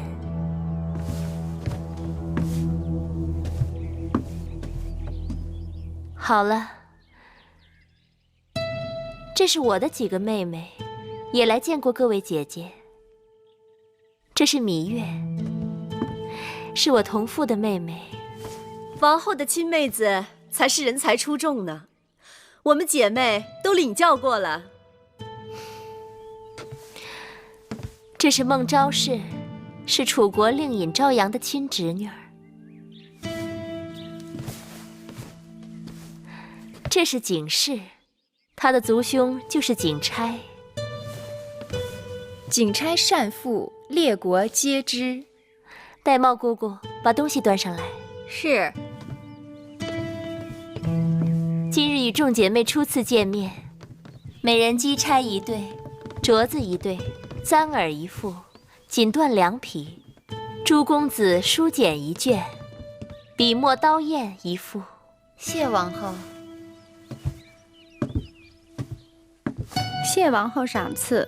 好了，这是我的几个妹妹，也来见过各位姐姐。这是芈月，是我同父的妹妹。王后的亲妹子才是人才出众呢，我们姐妹都领教过了。这是孟昭氏，是楚国令尹朝阳的亲侄女儿。这是景氏，她的族兄就是景差。景差善赋，列国皆知。玳瑁姑姑，把东西端上来。是。今日与众姐妹初次见面，每人姬钗一对，镯子一对，簪耳一副，锦缎2匹，诸公子书简1卷，笔墨刀砚1副。谢王后。谢王后赏赐。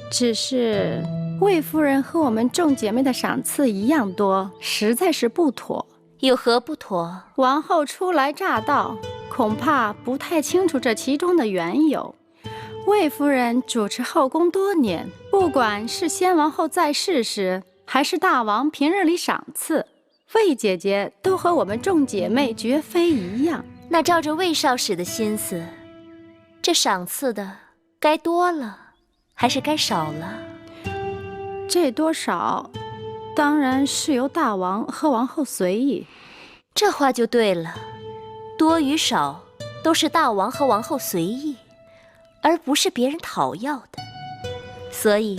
只是魏夫人和我们众姐妹的赏赐一样多，实在是不妥。有何不妥？王后初来乍到，恐怕不太清楚这其中的缘由。魏夫人主持后宫多年，不管是先王后在世时，还是大王平日里赏赐，魏姐姐都和我们众姐妹绝非一样。那照着魏少使的心思，这赏赐的该多了还是该少了？这多少当然是由大王和王后随意。这话就对了，多与少都是大王和王后随意，而不是别人讨要的。所以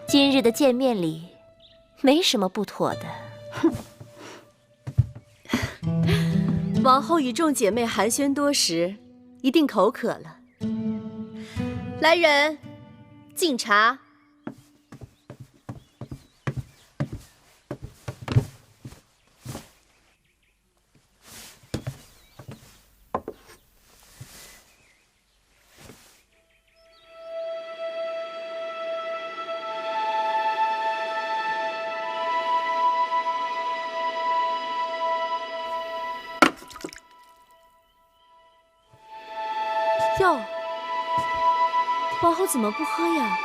今日的见面礼没什么不妥的。王后与众姐妹寒暄多时，一定口渴了。来人，敬茶。哟，王后怎么不喝呀？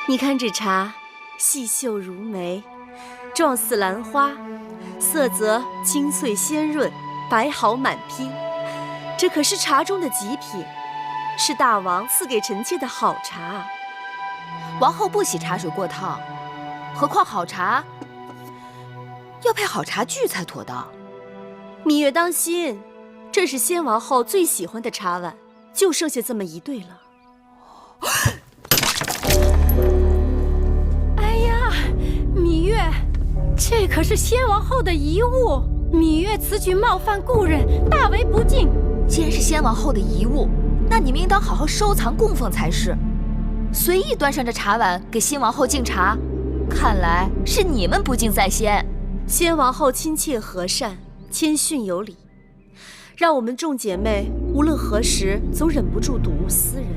你看这茶，细秀如眉，状似兰花，色泽清脆鲜润，白毫满披。这可是茶中的极品，是大王赐给臣妾的好茶。王后不喜茶水过烫，何况好茶要配好茶具才妥当。芈月当心，这是先王后最喜欢的茶碗，就剩下这么一对了。哎呀，芈月，这可是先王后的遗物，芈月此举冒犯故人，大为不敬。既然是先王后的遗物，那你们应当好好收藏供奉才是。随意端上这茶碗给新王后敬茶，看来是你们不敬在先。先王后亲切和善，谦逊有礼，让我们众姐妹无论何时总忍不住睹物思人。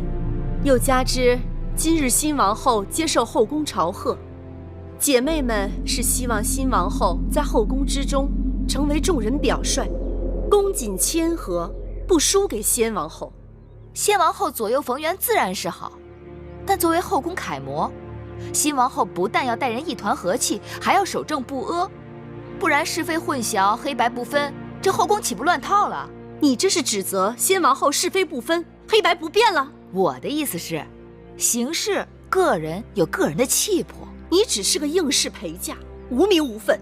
又加之今日新王后接受后宫朝贺，姐妹们是希望新王后在后宫之中成为众人表率，恭谨谦和，不输给先王后。先王后左右逢源自然是好，但作为后宫楷模，新王后不但要待人一团和气，还要守正不阿，不然是非混淆，黑白不分，这后宫岂不乱套了？你这是指责先王后是非不分，黑白不辨了？我的意思是，行事个人有个人的气魄。你只是个应试陪嫁，无名无分，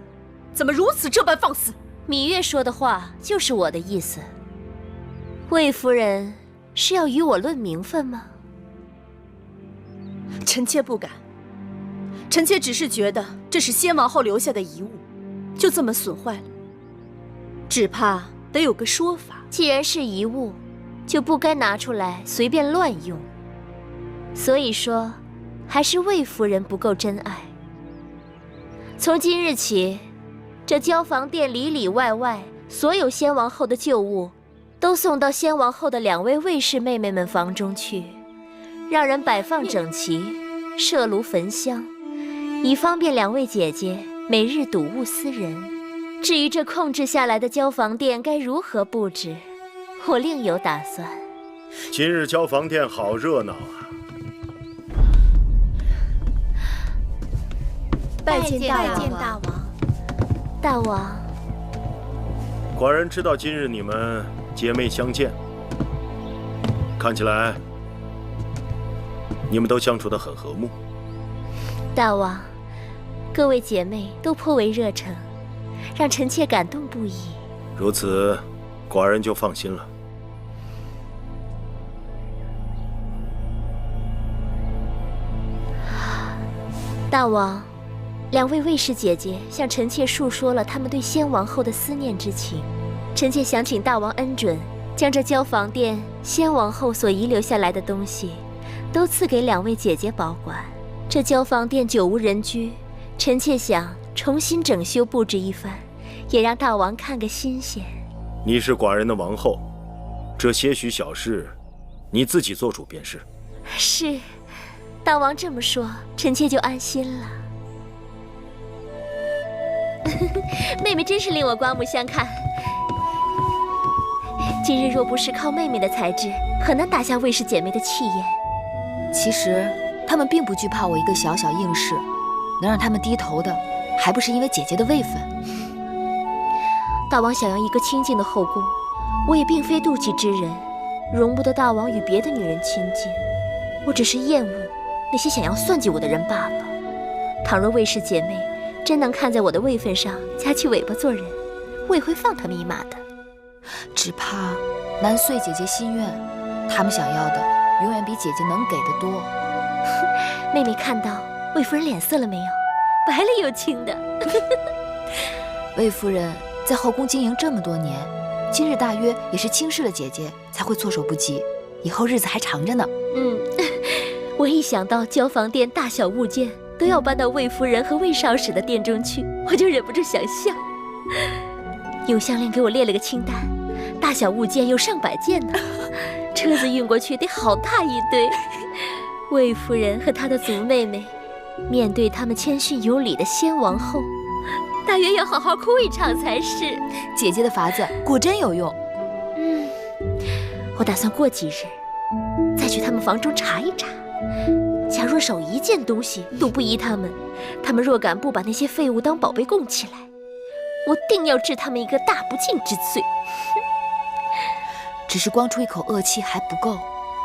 怎么如此这般放肆？芈月说的话就是我的意思。魏夫人是要与我论名分吗？臣妾不敢，臣妾只是觉得这是先王后留下的遗物，就这么损坏了，只怕得有个说法。既然是遗物，就不该拿出来随便乱用。所以说，还是魏夫人不够真爱。从今日起，这交房殿里里外外所有先王后的旧物，都送到先王后的2位卫士妹妹们房中去，让人摆放整齐，设炉焚香，以方便2位姐姐每日睹物思人。至于这控制下来的交房殿该如何布置，我另有打算。今日交房殿好热闹啊！拜见大王。大王，寡人知道今日你们姐妹相见，看起来你们都相处得很和睦。大王，各位姐妹都颇为热诚，让臣妾感动不已。如此，寡人就放心了。大王，两位卫士姐姐向臣妾述说了他们对先王后的思念之情，臣妾想请大王恩准，将这交房殿先王后所遗留下来的东西，都赐给两位姐姐保管。这交房殿久无人居，臣妾想重新整修布置一番，也让大王看个新鲜。你是寡人的王后，这些许小事，你自己做主便是。是，大王这么说，臣妾就安心了。妹妹真是令我刮目相看。今日若不是靠妹妹的才智，很难打下卫氏姐妹的气焰。其实她们并不惧怕我一个小小应试，能让她们低头的，还不是因为姐姐的位分。大王想要一个清静的后宫，我也并非妒忌之人，容不得大王与别的女人亲近。我只是厌恶那些想要算计我的人罢了。倘若卫氏姐妹真能看在我的位分上夹起尾巴做人，我也会放她们一马的。只怕难遂姐姐心愿，她们想要的永远比姐姐能给的多。妹妹看到魏夫人脸色了没有？白了又青的。魏夫人在后宫经营这么多年，今日大约也是轻视了姐姐，才会措手不及。以后日子还长着呢。我一想到交房殿大小物件都要搬到魏夫人和魏少使的殿中去，我就忍不住想笑。永香令给我列了个清单，大小物件有上百件呢，车子运过去得好大一堆。魏夫人和她的族妹妹，面对他们谦逊有礼的先王后，大约要好好哭一场才是。姐姐的法子果真有用。我打算过几日再去他们房中查一查，假若少一件东西都不依他们若敢不把那些废物当宝贝供起来，我定要治他们一个大不敬之罪。只是光出一口恶气还不够，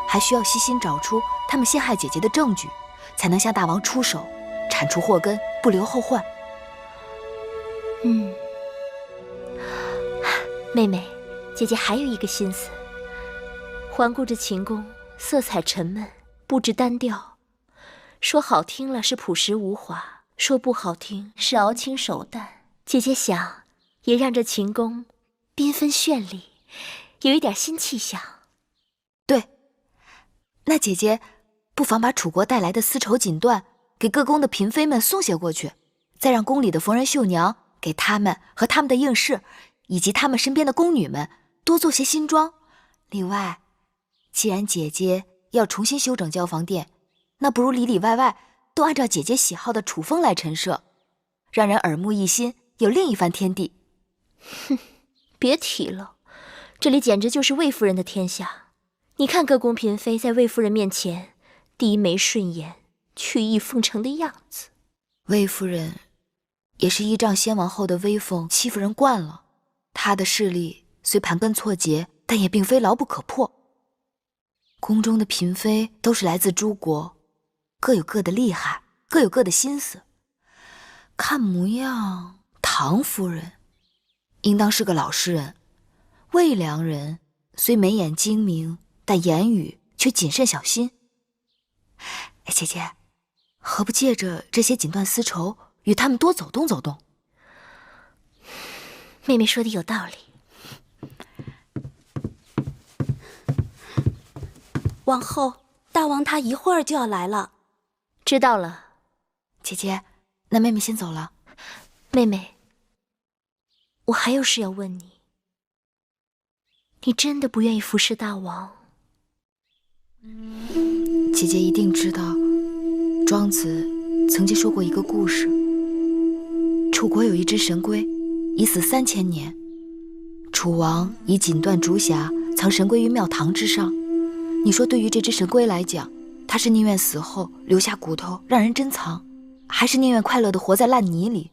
还需要细心找出他们陷害姐姐的证据，才能向大王出手，铲除祸根，不留后患。妹妹，姐姐还有一个心思。环顾着秦宫，色彩沉闷，布置单调，说好听了是朴实无华，说不好听是熬青手淡。姐姐想，也让这秦宫缤纷绚丽，有一点新气象。对，那姐姐不妨把楚国带来的丝绸锦缎给各宫的嫔妃们送些过去，再让宫里的缝纫绣娘给他们和他们的应试，以及他们身边的宫女们多做些新装。另外，既然姐姐要重新修整交房殿，那不如里里外外都按照姐姐喜好的楚风来陈设，让人耳目一新，有另一番天地。别提了，这里简直就是魏夫人的天下。你看各宫嫔妃在魏夫人面前低眉顺眼，曲意奉承的样子。魏夫人也是依仗先王后的威风欺负人惯了，她的势力虽盘根错节，但也并非牢不可破。宫中的嫔妃都是来自诸国，各有各的厉害，各有各的心思。看模样，唐夫人应当是个老实人，魏良人虽眉眼精明，但言语却谨慎小心。姐姐，何不借着这些锦缎丝绸，与他们多走动走动？妹妹说的有道理。王后，大王他一会儿就要来了。知道了。姐姐，那妹妹先走了。妹妹，我还有事要问你。你真的不愿意服侍大王？姐姐一定知道，庄子曾经说过一个故事。楚国有一只神龟，已死3000年。楚王以锦缎竹匣藏神龟于庙堂之上。你说对于这只神龟来讲，它是宁愿死后留下骨头让人珍藏，还是宁愿快乐地活在烂泥里？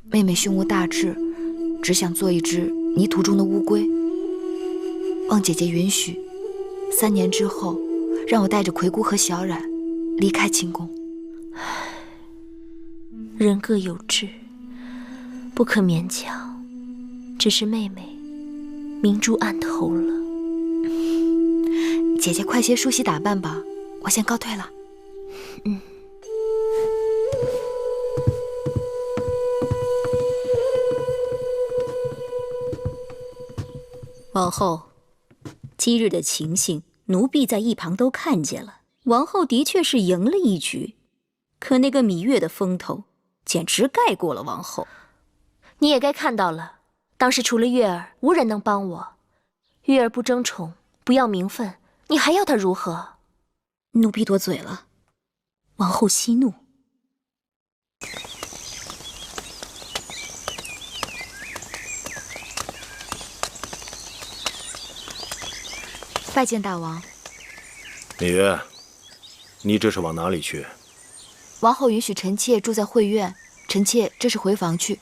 妹妹胸无大志，只想做一只泥土中的乌龟。望姐姐允许，3年之后，让我带着葵姑和小冉离开秦宫。人各有志，不可勉强。只是妹妹明珠暗投了。姐姐快些梳洗打扮吧，我先告退了。王后，今日的情形，奴婢在一旁都看见了。王后的确是赢了一局，可那个芈月的风头，简直盖过了王后。你也该看到了，当时除了月儿，无人能帮我。月儿不争宠，不要名分，你还要她如何？奴婢多嘴了。王后息怒。拜见大王。芈月，你这是往哪里去？王后允许臣妾住在会院，臣妾这是回房去。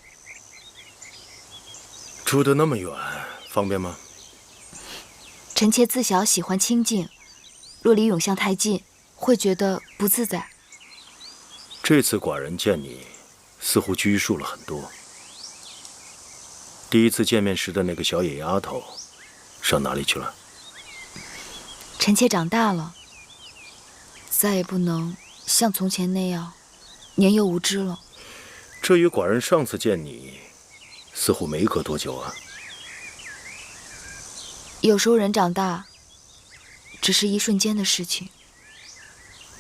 住得那么远，方便吗？臣妾自小喜欢清静，若离永巷太近，会觉得不自在。这次寡人见你，似乎拘束了很多。第一次见面时的那个小野丫头，上哪里去了？臣妾长大了，再也不能像从前那样年幼无知了。这与寡人上次见你，似乎没隔多久啊。有时候人长大，只是一瞬间的事情。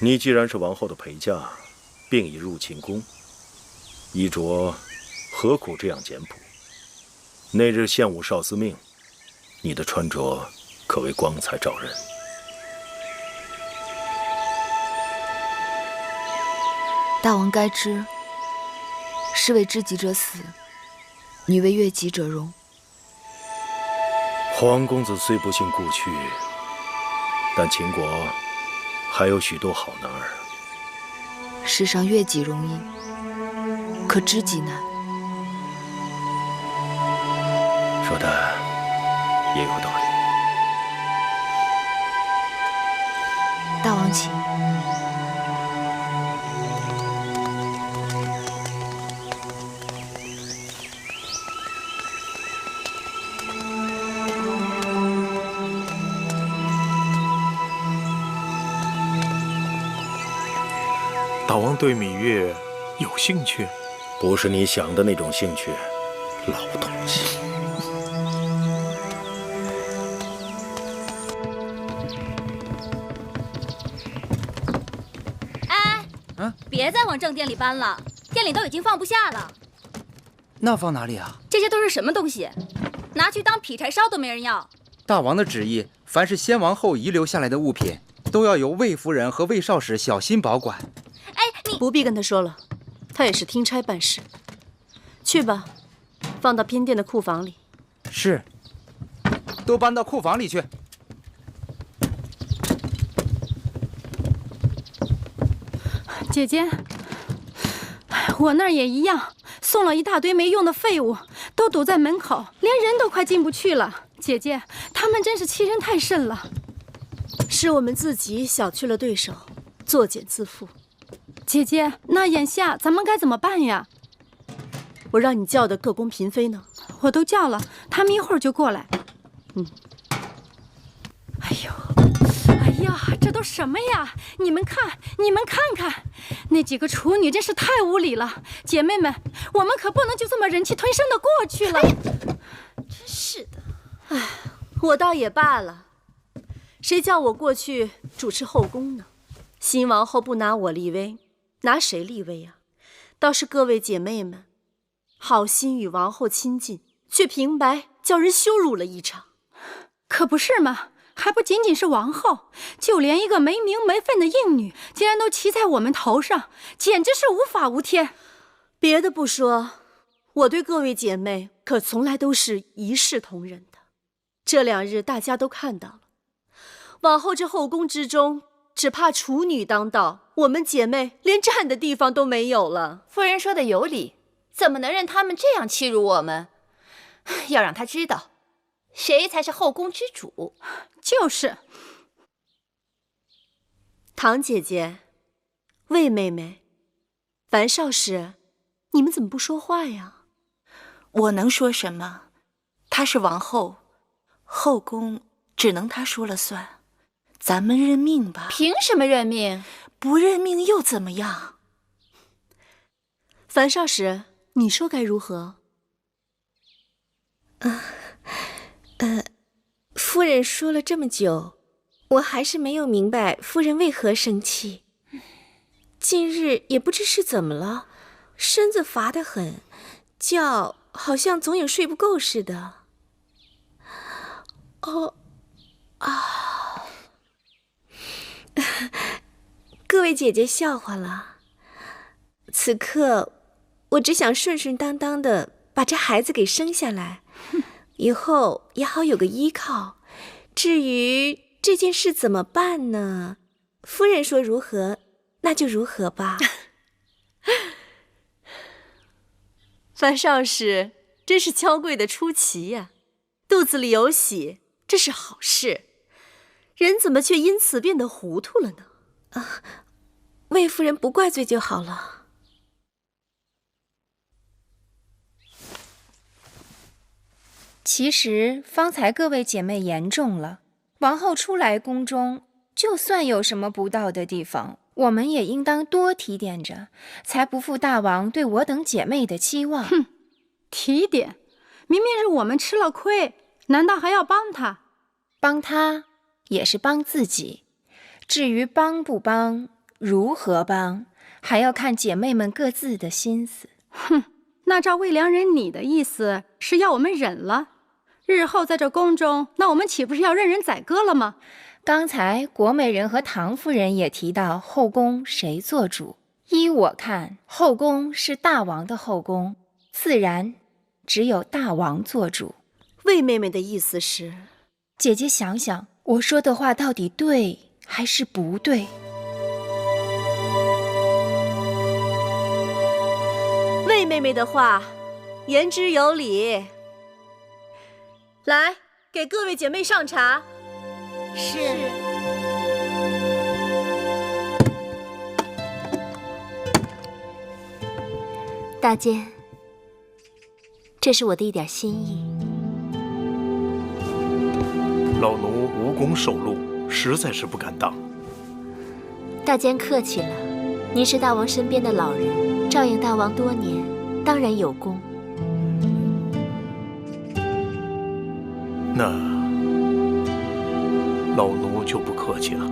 你既然是王后的陪嫁，并已入寝宫，衣着何苦这样简朴？那日献武少司命，你的穿着可谓光彩照人。大王该知，士为知己者死，女为悦己者容。皇公子虽不幸故去，但秦国还有许多好男儿。世上悦己容易，可知己难。说的也有道理。大王请。大王对芈月有兴趣？不是你想的那种兴趣，老东西。别再往正殿里搬了，店里都已经放不下了。那放哪里啊？这些都是什么东西？拿去当劈柴烧都没人要。大王的旨意，凡是先王后遗留下来的物品，都要由魏夫人和魏少使小心保管。哎，你不必跟他说了，他也是听差办事。去吧，放到偏殿的库房里。是，都搬到库房里去。姐姐，我那儿也一样，送了一大堆没用的废物，都堵在门口，连人都快进不去了。姐姐，他们真是欺人太甚了。是我们自己小觑了对手，作茧自缚。姐姐，那眼下咱们该怎么办呀？我让你叫的各宫嫔妃呢？我都叫了，他们一会儿就过来。哎呀，这都什么呀？你们看看，那几个处女真是太无礼了。姐妹们，我们可不能就这么忍气吞声的过去了。真是的，哎，我倒也罢了，谁叫我过去主持后宫呢？新王后不拿我立威，拿谁立威啊？倒是各位姐妹们，好心与王后亲近，却平白叫人羞辱了一场。可不是嘛，还不仅仅是王后，就连一个没名没分的应女，竟然都骑在我们头上，简直是无法无天。别的不说，我对各位姐妹可从来都是一视同仁的。这2日大家都看到了，往后这后宫之中，只怕处女当道，我们姐妹连站的地方都没有了。夫人说的有理，怎么能任他们这样欺辱我们？要让他知道，谁才是后宫之主。就是。唐姐姐、魏妹妹、樊少使，你们怎么不说话呀？我能说什么？她是王后，后宫只能她说了算。咱们认命吧。凭什么认命？不认命又怎么样？樊少使，你说该如何？夫人说了这么久，我还是没有明白夫人为何生气。近日也不知是怎么了，身子乏得很，觉好像总有睡不够似的。各位姐姐笑话了。此刻我只想顺顺当当的把这孩子给生下来，以后也好有个依靠。至于这件事怎么办呢？夫人说如何，那就如何吧。樊少使真是娇贵的出奇呀，肚子里有喜，这是好事。人怎么却因此变得糊涂了呢？魏夫人不怪罪就好了。其实方才各位姐妹言重了，王后初来宫中，就算有什么不到的地方，我们也应当多提点着，才不负大王对我等姐妹的期望。哼，提点，明明是我们吃了亏，难道还要帮他？帮他也是帮自己，至于帮不帮，如何帮，还要看姐妹们各自的心思。哼，那照魏良人你的意思是要我们忍了？日后在这宫中，那我们岂不是要任人宰割了吗？刚才国美人和唐夫人也提到后宫谁做主，依我看，后宫是大王的后宫，自然只有大王做主。魏妹妹的意思是，姐姐想想，我说的话到底对还是不对？魏妹妹的话言之有理。来，给各位姐妹上茶。是。大监，这是我的一点心意。老奴无功受禄，实在是不敢当。大监客气了，您是大王身边的老人，照应大王多年，当然有功。那老奴就不客气了。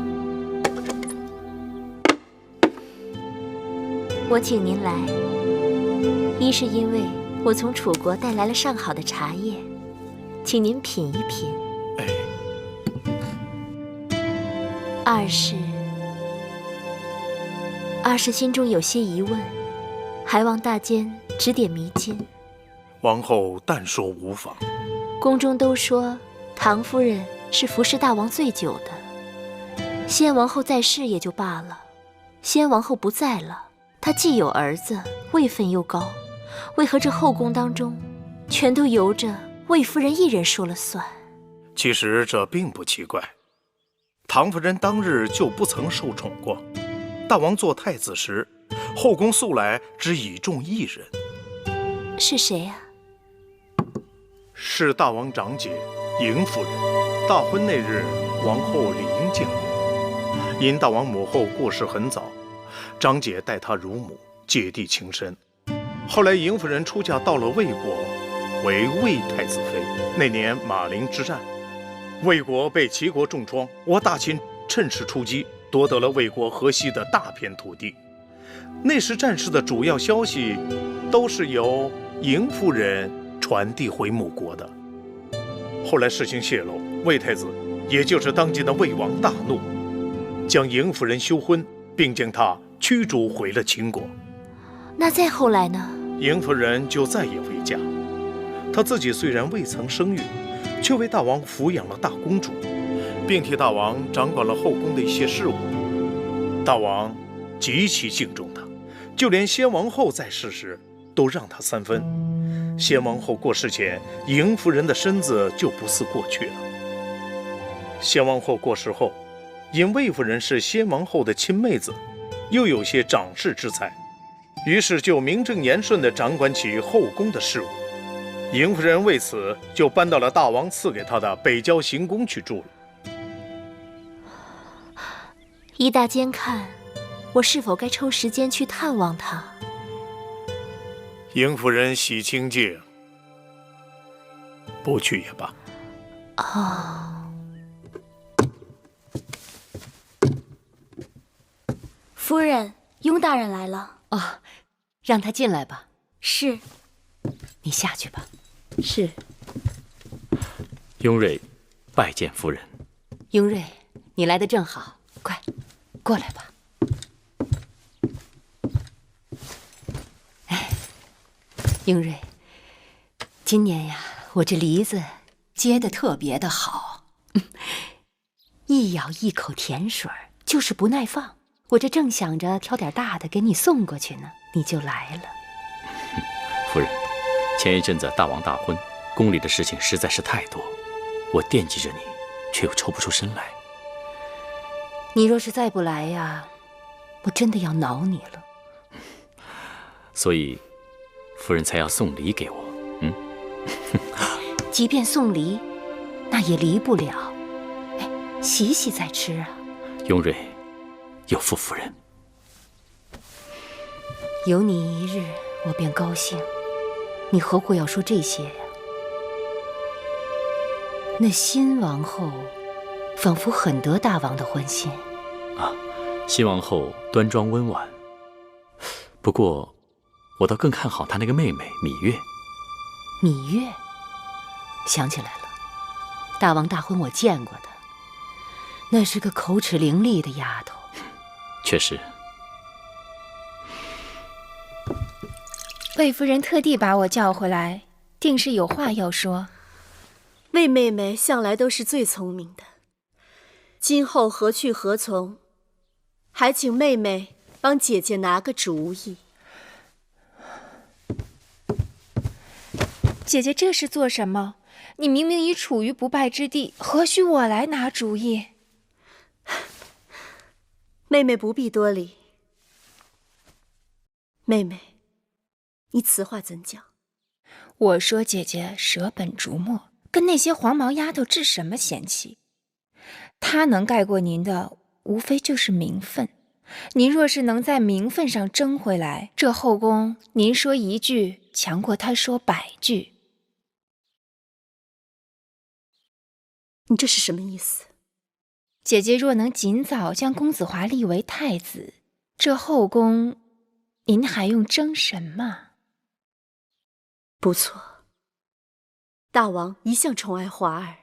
我请您来，一是因为我从楚国带来了上好的茶叶，请您品一品。二是心中有些疑问，还望大监指点迷津。王后但说无妨。宫中都说唐夫人是服侍大王最久的，先王后在世也就罢了，先王后不在了，她既有儿子，位分又高，为何这后宫当中全都由着魏夫人一人说了算？其实这并不奇怪，唐夫人当日就不曾受宠过。大王做太子时，后宫素来只倚重一人。是谁啊？是大王长姐嬴夫人。大婚那日，王后理应见过。因大王母后过世很早，长姐待她如母，姐弟情深。后来嬴夫人出嫁到了魏国，为魏太子妃。那年马陵之战，魏国被齐国重创，我大秦趁势出击，夺得了魏国河西的大片土地。那时战事的主要消息都是由嬴夫人传递回母国的。后来事情泄露，魏太子，也就是当今的魏王大怒，将嬴夫人休婚，并将她驱逐回了秦国。那再后来呢？嬴夫人就再也未嫁。她自己虽然未曾生育，却为大王抚养了大公主，并替大王掌管了后宫的一些事务。大王极其敬重她，就连先王后在世时都让她3分。先王后过世前，嬴夫人的身子就不似过去了。先王后过世后，因魏夫人是先王后的亲妹子，又有些长世之才，于是就名正言顺地掌管起后宫的事务。嬴夫人为此就搬到了大王赐给她的北郊行宫去住了。依大监看，我是否该抽时间去探望她？嬴夫人喜清静，不去也罢。哦，夫人，雍大人来了。哦，让他进来吧。是。你下去吧。是。雍瑞拜见夫人。雍瑞，你来的正好，快过来吧。哎，雍瑞，今年呀，我这梨子结得特别的好，一咬一口甜水儿，就是不耐放。我这正想着挑点大的给你送过去呢，你就来了。夫人，前一阵子大王大婚，宫里的事情实在是太多，我惦记着你，却又抽不出身来。你若是再不来呀，我真的要恼你了。所以，夫人才要送礼给我。即便送礼，那也离不了。哎，洗洗再吃啊。雍瑞，有负夫人。有你一日，我便高兴。你何苦要说这些呀？那新王后仿佛很得大王的欢心啊。新王后端庄温婉，不过我倒更看好她那个妹妹芈月。芈月，想起来了，大王大婚我见过的，那是个口齿伶俐的丫头。确实。魏夫人特地把我叫回来，定是有话要说。魏妹妹向来都是最聪明的，今后何去何从，还请妹妹帮姐姐拿个主意。姐姐这是做什么？你明明已处于不败之地，何须我来拿主意？妹妹不必多礼。妹妹，你此话怎讲？我说姐姐舍本逐末，跟那些黄毛丫头置什么嫌弃？她能盖过您的，无非就是名分。您若是能在名分上争回来，这后宫您说一句，强过她说100句。你这是什么意思？姐姐若能尽早将公子华立为太子，这后宫您还用争什么？不错，大王一向宠爱华儿。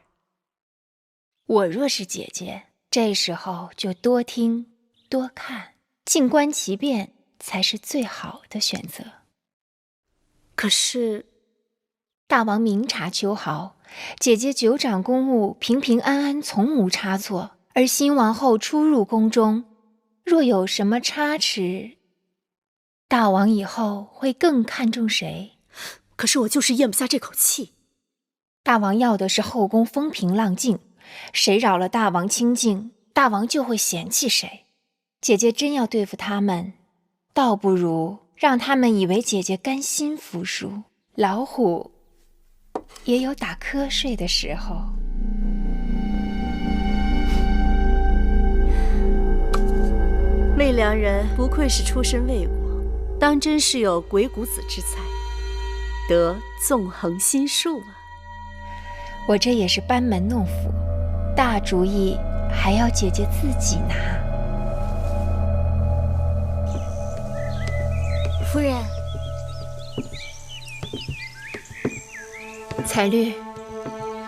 我若是姐姐，这时候就多听多看，静观其变，才是最好的选择。可是，大王明察秋毫，姐姐久掌公务，平平安安，从无差错。而新王后初入宫中，若有什么差池，大王以后会更看重谁？可是我就是咽不下这口气。大王要的是后宫风平浪静，谁扰了大王清静，大王就会嫌弃谁。姐姐真要对付他们，倒不如让他们以为姐姐甘心服输。老虎也有打瞌睡的时候。魏良人不愧是出身魏国，当真是有鬼谷子之才，得纵横心术啊！我这也是班门弄斧，大主意还要姐姐自己拿。夫人，彩绿，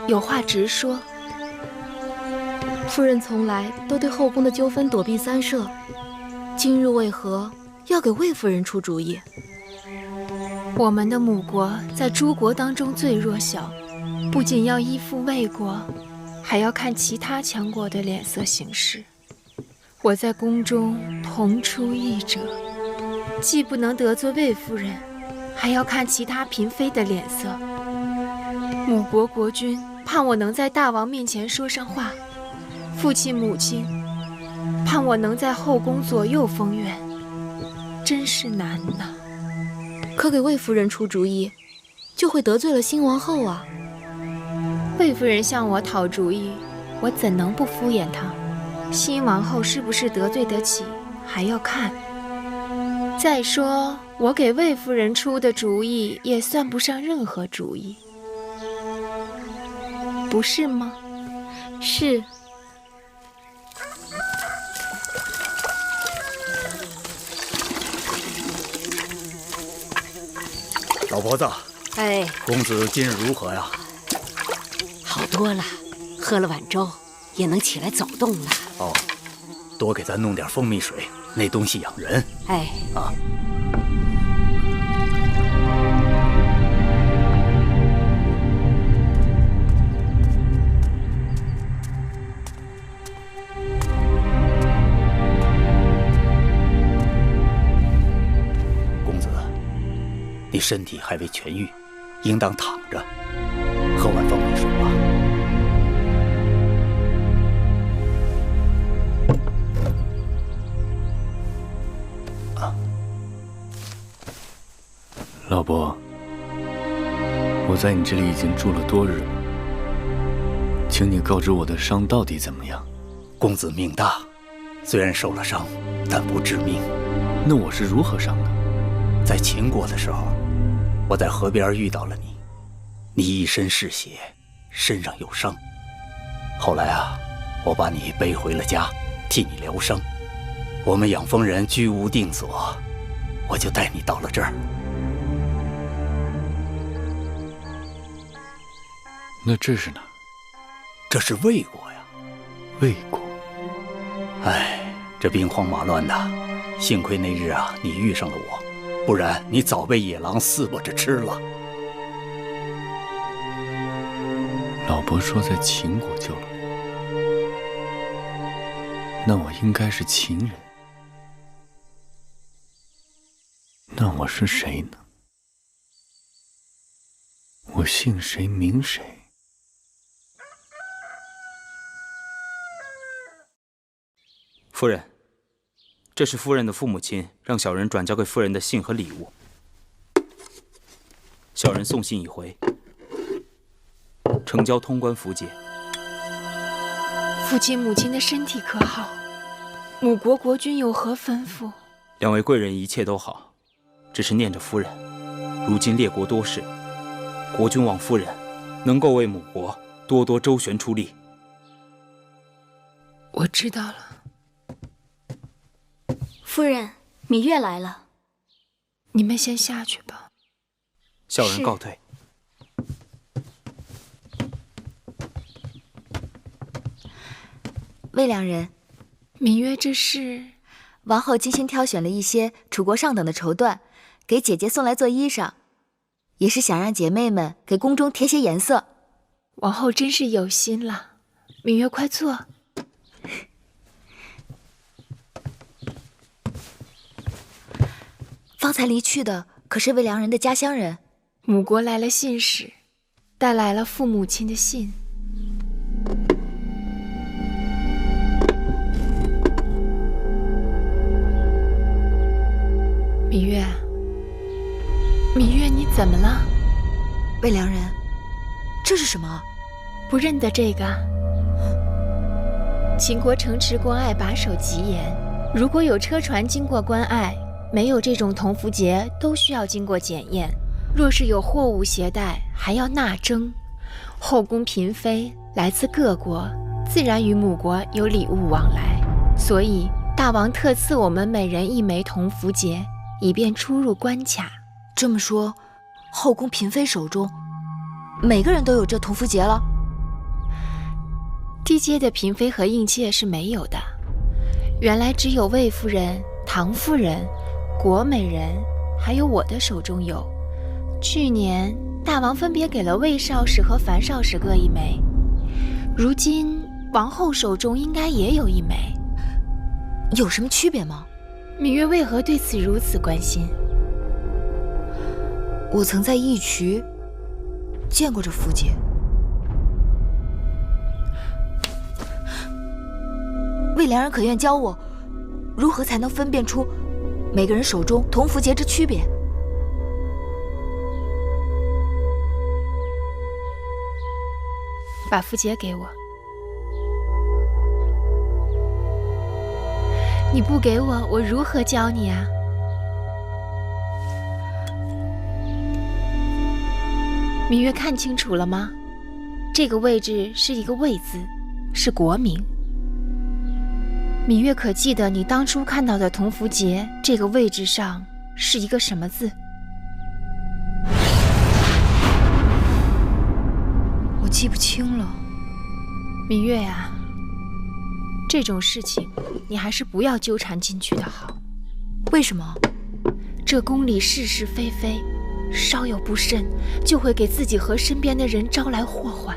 有话直说。夫人从来都对后宫的纠纷躲避三舍，今日为何要给魏夫人出主意？我们的母国在诸国当中最弱小，不仅要依附魏国，还要看其他强国的脸色行事。我在宫中同出一辙，既不能得罪魏夫人，还要看其他嫔妃的脸色。母国国君盼我能在大王面前说上话，父亲母亲盼我能在后宫左右逢源，真是难呐。可给魏夫人出主意，就会得罪了新王后啊。魏夫人向我讨主意，我怎能不敷衍她？新王后是不是得罪得起，还要看。再说，我给魏夫人出的主意也算不上任何主意，不是吗？是。老婆子，哎，公子今日如何呀？好多了，喝了碗粥，也能起来走动了。哦，多给咱弄点蜂蜜水，那东西养人。哎，啊。公子，你身体还未痊愈，应当躺着，喝碗蜂蜜水吧。老伯，我在你这里已经住了多日了，请你告知我的伤到底怎么样？公子命大，虽然受了伤，但不致命。那我是如何伤的？在秦国的时候，我在河边遇到了你，你一身是血，身上有伤。后来啊，我把你背回了家，替你疗伤。我们养蜂人居无定所，我就带你到了这儿。那这是哪？这是魏国呀。魏国。哎，这兵荒马乱的，幸亏那日啊你遇上了我，不然你早被野狼撕巴着吃了。老伯说在秦国救了我，那我应该是秦人。那我是谁呢？我姓谁名谁？夫人，这是夫人的父母亲让小人转交给夫人的信和礼物。小人送信一回，呈交通关符节。父亲母亲的身体可好？母国国君有何吩咐？两位贵人一切都好，只是念着夫人，如今列国多事，国君望夫人能够为母国多多周旋出力。我知道了。夫人，芈月来了。你们先下去吧。小人告退。魏良人，芈月，这是王后精心挑选了一些楚国上等的绸缎，给姐姐送来做衣裳，也是想让姐妹们给宫中添些颜色。王后真是有心了。芈月，快坐。方才离去的可是魏良人的家乡人。母国来了信使，带来了父母亲的信。芈月，芈月，你怎么了？魏良人，这是什么？不认得这个？秦国城池关隘把守极严，如果有车船经过关隘，没有这种铜符节，都需要经过检验。若是有货物携带，还要纳征。后宫嫔妃来自各国，自然与母国有礼物往来，所以大王特赐我们每人1枚铜符节，以便出入关卡。这么说，后宫嫔妃手中每个人都有这铜符节了？低阶的嫔妃和应妾是没有的，原来只有魏夫人、唐夫人、国美人还有我的手中有。去年大王分别给了魏少使和樊少使各1枚，如今王后手中应该也有1枚。有什么区别吗？芈月为何对此如此关心？我曾在义渠见过这符节。魏良人可愿教我，如何才能分辨出每个人手中铜符节之区别？把符节给我。你不给我，我如何教你啊？芈月看清楚了吗？这个位置是一个魏字，是国名。芈月可记得你当初看到的铜符节这个位置上是一个什么字？我记不清了。芈月呀，这种事情你还是不要纠缠进去的好。为什么？这宫里是是非非，稍有不慎就会给自己和身边的人招来祸患。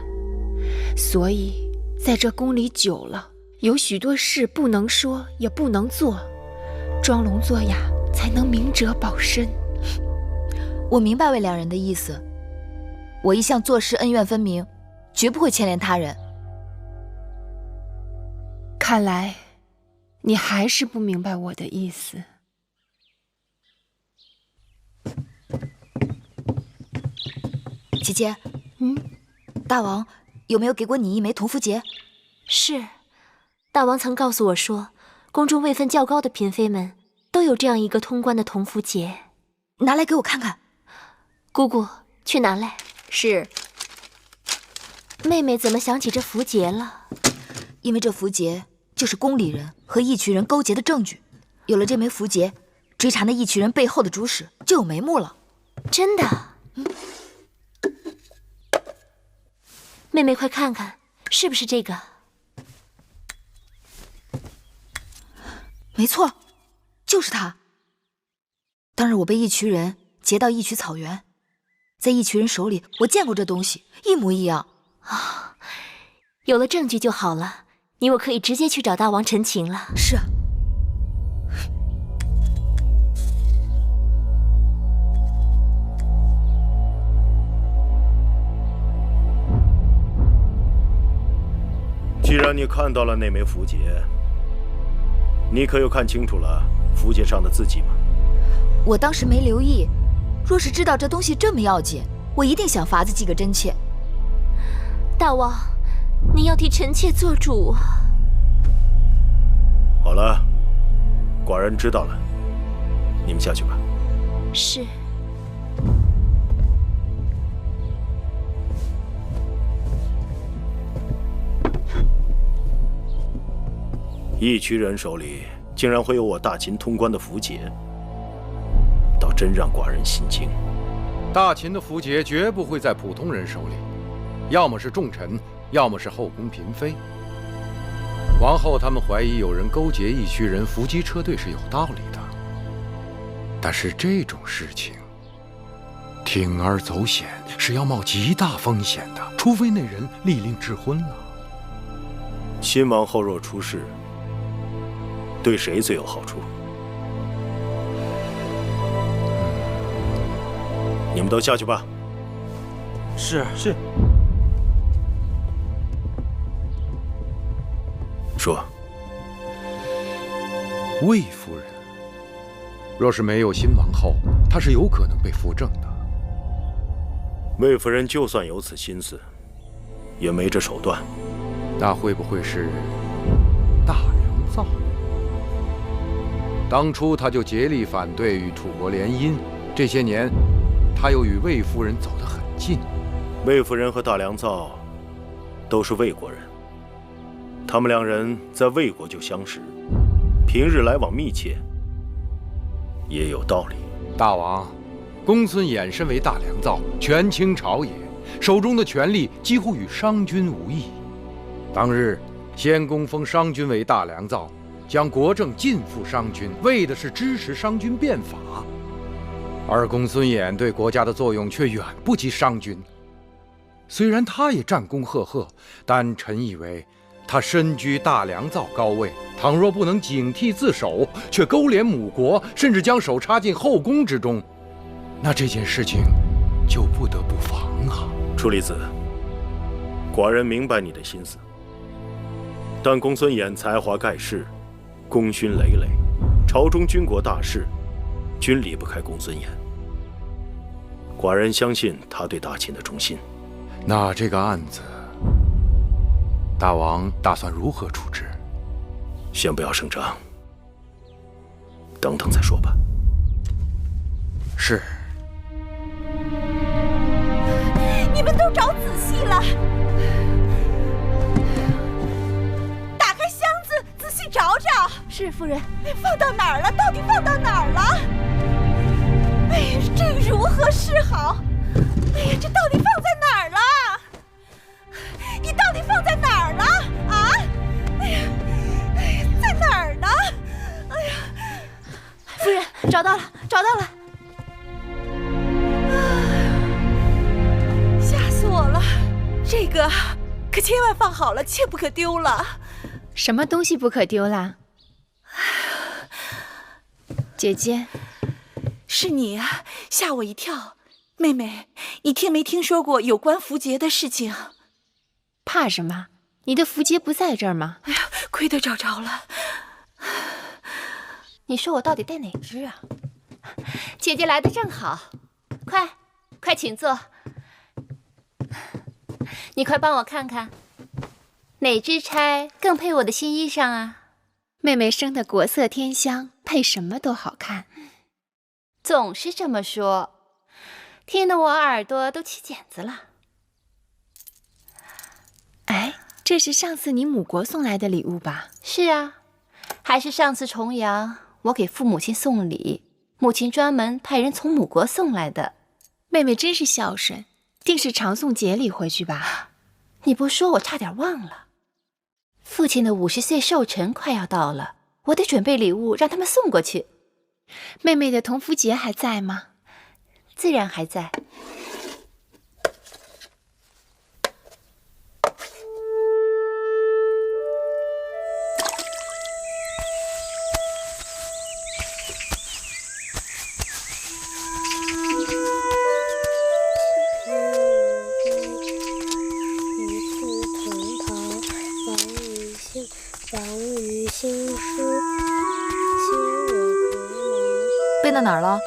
所以在这宫里久了，有许多事不能说也不能做，装聋作哑才能明哲保身。我明白魏良人的意思，我一向做事恩怨分明，绝不会牵连他人。看来你还是不明白我的意思。姐姐，大王有没有给过你一枚铜符节？是，大王曾告诉我说，宫中位分较高的嫔妃们都有这样一个通关的铜符节。拿来给我看看。姑姑，去拿来。是。妹妹怎么想起这符节了？因为这符节就是宫里人和义渠人勾结的证据。有了这枚符节，追查那义渠人背后的主使就有眉目了。真的？妹妹快看看，是不是这个？没错，就是他。当日我被义渠人劫到义渠草原，在义渠人手里，我见过这东西，一模一样。啊，有了证据就好了，你我可以直接去找大王陈情了。是。既然你看到了那枚符节，你可有看清楚了符节上的字迹吗？我当时没留意，若是知道这东西这么要紧，我一定想法子记个真切。大王，你要替臣妾做主啊！好了，寡人知道了，你们下去吧。是。义渠人手里竟然会有我大秦通关的符节，倒真让寡人心惊。大秦的符节绝不会在普通人手里，要么是重臣，要么是后宫嫔妃。王后他们怀疑有人勾结义渠人伏击车队是有道理的，但是这种事情铤而走险是要冒极大风险的，除非那人立令智昏了。新王后若出事，对谁最有好处？你们都下去吧。是。说，魏夫人，若是没有新王后，她是有可能被扶正的。魏夫人就算有此心思，也没这手段。那会不会是大良造？当初他就竭力反对与楚国联姻，这些年他又与魏夫人走得很近。魏夫人和大良造都是魏国人，他们两人在魏国就相识，平日来往密切，也有道理。大王，公孙衍身为大良造，权倾朝野，手中的权力几乎与商君无异。当日先公封商君为大良造，将国政尽付商君，为的是支持商君变法。而公孙衍对国家的作用却远不及商君。虽然他也战功赫赫，但臣以为他身居大良造高位，倘若不能警惕自守，却勾连母国，甚至将手插进后宫之中，那这件事情就不得不防啊。楚离子，寡人明白你的心思，但公孙衍才华盖世，功勋累累，朝中军国大事，均离不开公孙衍。寡人相信他对大秦的忠心。那这个案子大王打算如何处置？先不要声张，等等再说吧。是。你们都找仔细了，打开箱子，仔细找找。是夫人。放到哪儿了？到底放到哪儿了？哎呀，这如何是好？哎呀，这到底放在哪儿了？你到底放在哪儿了？啊？哎呀，在哪儿呢？哎呀，夫人，找到了，找到了。吓死我了！这个可千万放好了，切不可丢了。什么东西不可丢啦？姐姐，是你啊，吓我一跳。妹妹，你听没听说过有关符节的事情？怕什么？你的符节不在这儿吗？哎呀，亏得找着了。你说我到底带哪只啊？姐姐来的正好，快请坐。你快帮我看看，哪只钗更配我的新衣裳啊？妹妹生的国色天香，配什么都好看。总是这么说，听得我耳朵都起茧子了。哎，这是上次你母国送来的礼物吧？是啊，还是上次重阳我给父母亲送礼，母亲专门派人从母国送来的。妹妹真是孝顺，定是常送节礼回去吧？你不说我差点忘了，父亲的50岁寿辰快要到了，我得准备礼物让他们送过去。妹妹的同符节还在吗？自然还在。背到哪儿了？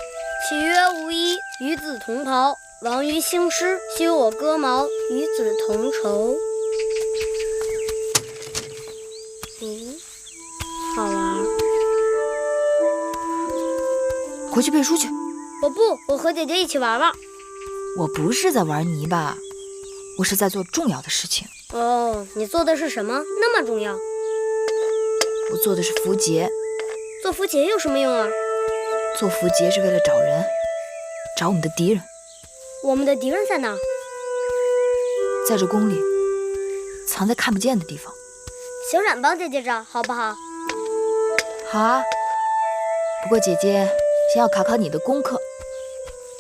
岂曰无衣，与子同袍。王于兴师，修我戈矛，与子同酬。好玩。回去背书去。我不，我和姐姐一起玩玩。我不是在玩泥巴，我是在做重要的事情。哦，你做的是什么？那么重要？我做的是符节。做符节有什么用啊？做符节是为了找人，找我们的敌人。我们的敌人在哪？在这宫里，藏在看不见的地方。小冉帮姐姐找，好不好？好啊。不过姐姐先要考考你的功课。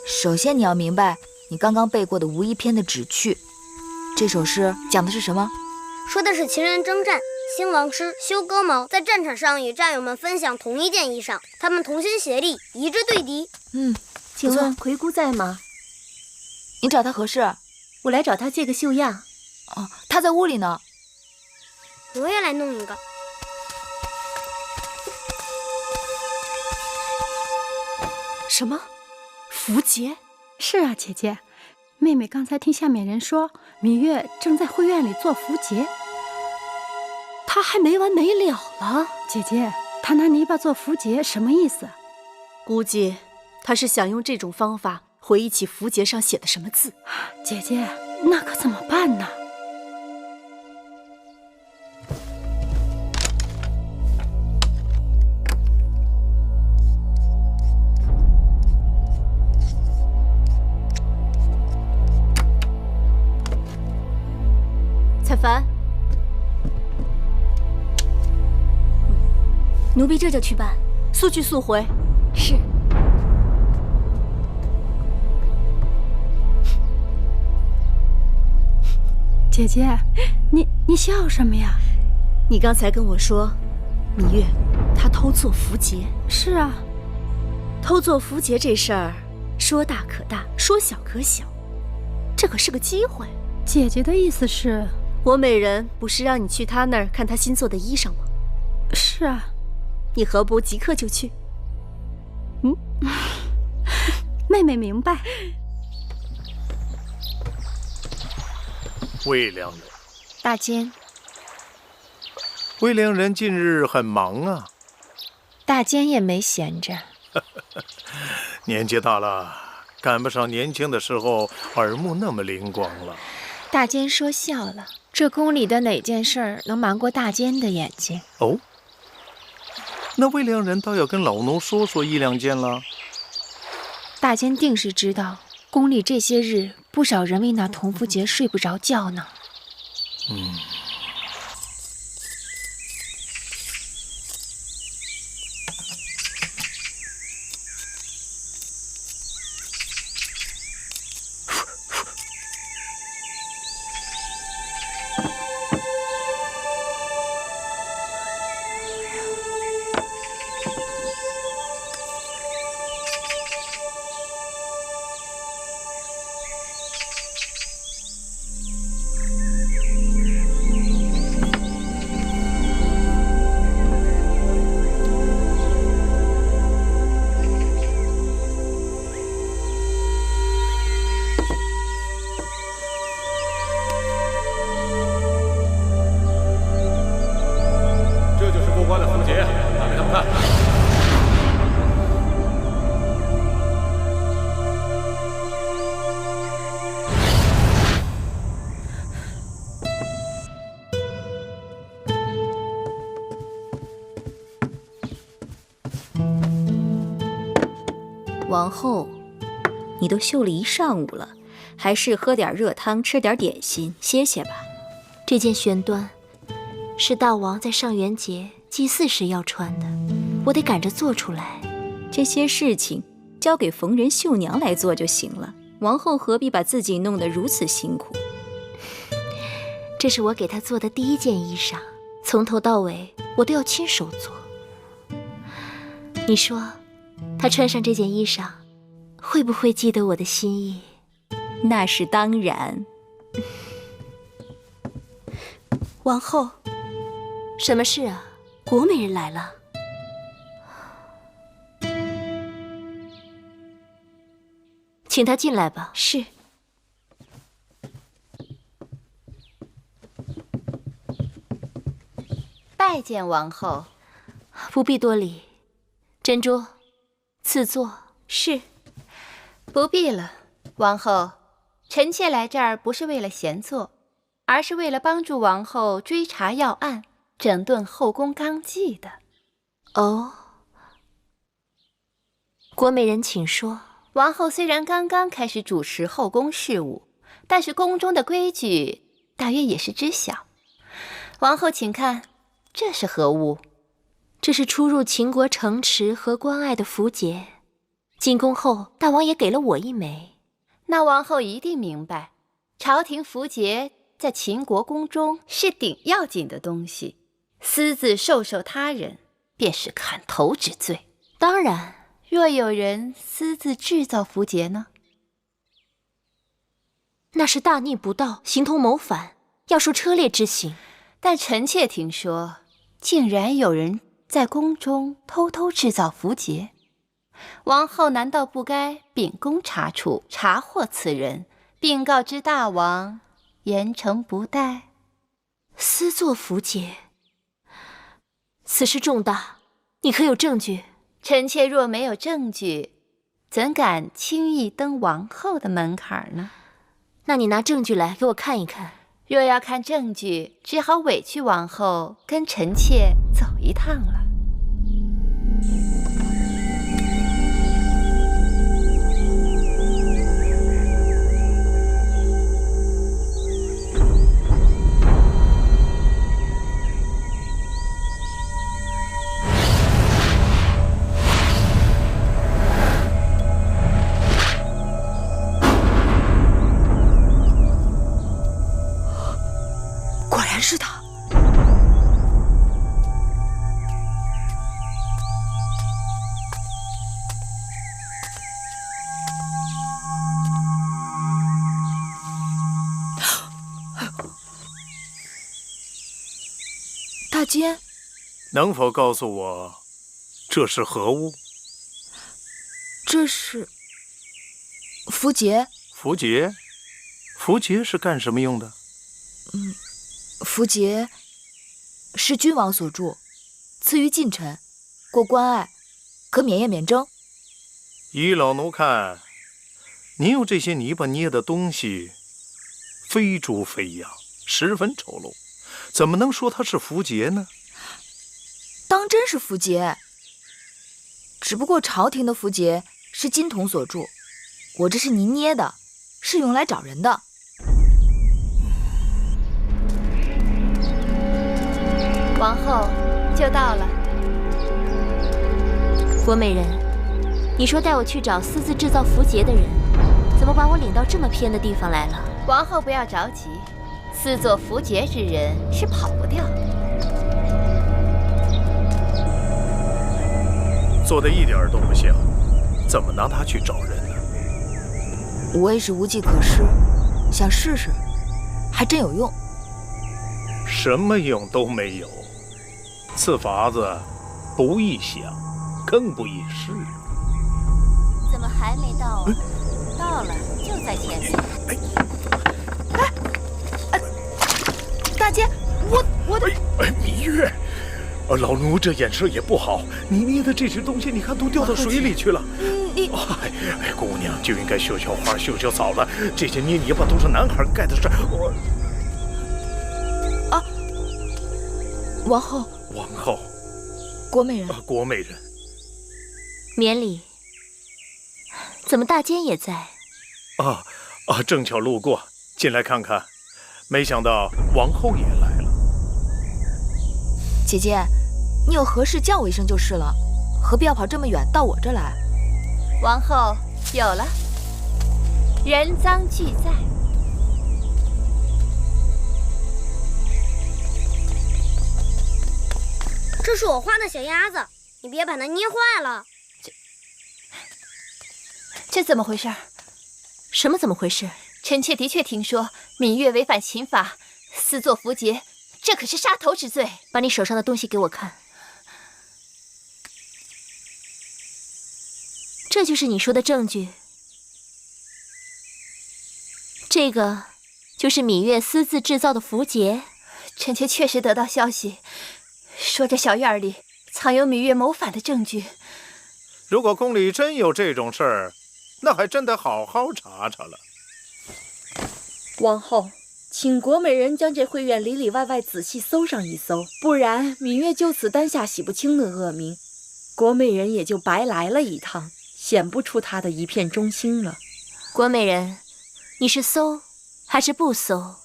首先你要明白你刚刚背过的《无衣篇》的旨趣。这首诗讲的是什么？说的是秦人征战，兴王师，修戈矛，在战场上与战友们分享同一件衣裳，他们同心协力，一致对敌。请问魁姑在吗？你找他何事？我来找他借个绣样。哦，他在屋里呢。我也来弄一个。什么？符节？是啊，姐姐，妹妹刚才听下面人说，芈月正在会院里做符节。她还没完没了了。姐姐，她拿泥巴做符节什么意思？估计她是想用这种方法回忆起符节上写的什么字。姐姐，那可怎么办呢？采凡，奴婢这就去办，速去速回。是。姐姐，你笑什么呀？你刚才跟我说，芈月她偷做符节。是啊，偷做符节这事儿，说大可大，说小可小，这可是个机会。姐姐的意思是，我美人不是让你去她那儿看她新做的衣裳吗？是啊，你何不即刻就去？妹妹明白。魏良人，大监，魏良人近日很忙啊。大坚也没闲着。年纪大了，赶不上年轻的时候耳目那么灵光了。大坚说笑了，这宫里的哪件事儿能瞒过大坚的眼睛？哦，那魏良人倒要跟老奴说说一两件了。大坚定是知道，宫里这些日不少人为那同福节睡不着觉呢。王后，你都绣了一上午了，还是喝点热汤，吃点点心，歇歇吧。这件玄缎是大王在上元节祭祀时要穿的，我得赶着做出来。这些事情交给缝人绣娘来做就行了，王后何必把自己弄得如此辛苦？这是我给她做的第一件衣裳，从头到尾我都要亲手做。你说，她穿上这件衣裳，会不会记得我的心意？那是当然。王后，什么事啊？国美人来了。请她进来吧。是。拜见王后。不必多礼。珍珠，赐座。是。不必了，王后。臣妾来这儿不是为了闲坐，而是为了帮助王后追查要案，整顿后宫纲纪的。哦，国美人请说。王后虽然刚刚开始主持后宫事务，但是宫中的规矩大约也是知晓。王后请看，这是何物？这是出入秦国城池和关隘的符节，进宫后大王也给了我一枚。那王后一定明白，朝廷符节在秦国宫中是顶要紧的东西，私自授受他人便是砍头之罪。当然，若有人私自制造符节呢？那是大逆不道，形同谋反，要受车裂之刑。但臣妾听说，竟然有人在宫中偷偷制造符节。王后难道不该秉公查处，查获此人，并告知大王，严惩不贷？私作符节，此事重大，你可有证据？臣妾若没有证据，怎敢轻易登王后的门槛呢？那你拿证据来给我看一看。若要看证据，只好委屈王后跟臣妾走一趟了。果然是他。大坚，能否告诉我，这是何物？这是符节。符节？符节是干什么用的？符节是君王所著，赐于近臣，过关隘，可免业免征。依老奴看，您用这些泥巴捏的东西，非猪非羊，十分丑陋，怎么能说它是符节呢？当真是符节，只不过朝廷的符节是金童所著，我这是泥捏的，是用来找人的。王后就到了。郭美人，你说带我去找私自制造符节的人，怎么把我领到这么偏的地方来了？王后不要着急，私作符节之人是跑不掉的。做的一点都不像，怎么拿他去找人呢？我也是无计可施，想试试，还真有用。什么用都没有，此法子不易想，更不易试。怎么还没到啊？到了，就在前面。大姐，我的芈月，老奴这眼色也不好，你捏的这只东西，你看都掉到水里去了。姑娘就应该绣绣花、绣绣草了，这些捏泥巴都是男孩干的事。王后，郭美人，郭美人，免礼。怎么大监也在？正巧路过，进来看看。没想到王后也来了。姐姐，你有何事叫我一声就是了，何必要跑这么远到我这来？王后有了，人赃俱在。这是我画的小鸭子，你别把它捏坏了。这怎么回事？什么怎么回事？臣妾的确听说芈月违反秦法，私作符节，这可是杀头之罪。把你手上的东西给我看。这就是你说的证据？这个就是芈月私自制造的符节？臣妾确实得到消息，说这小院里藏有芈月谋反的证据。如果宫里真有这种事儿，那还真得好好查查了。王后，请国美人将这慧院里里外外仔细搜上一搜，不然芈月就此担下洗不清的恶名，国美人也就白来了一趟，显不出她的一片忠心了。国美人，你是搜还是不搜？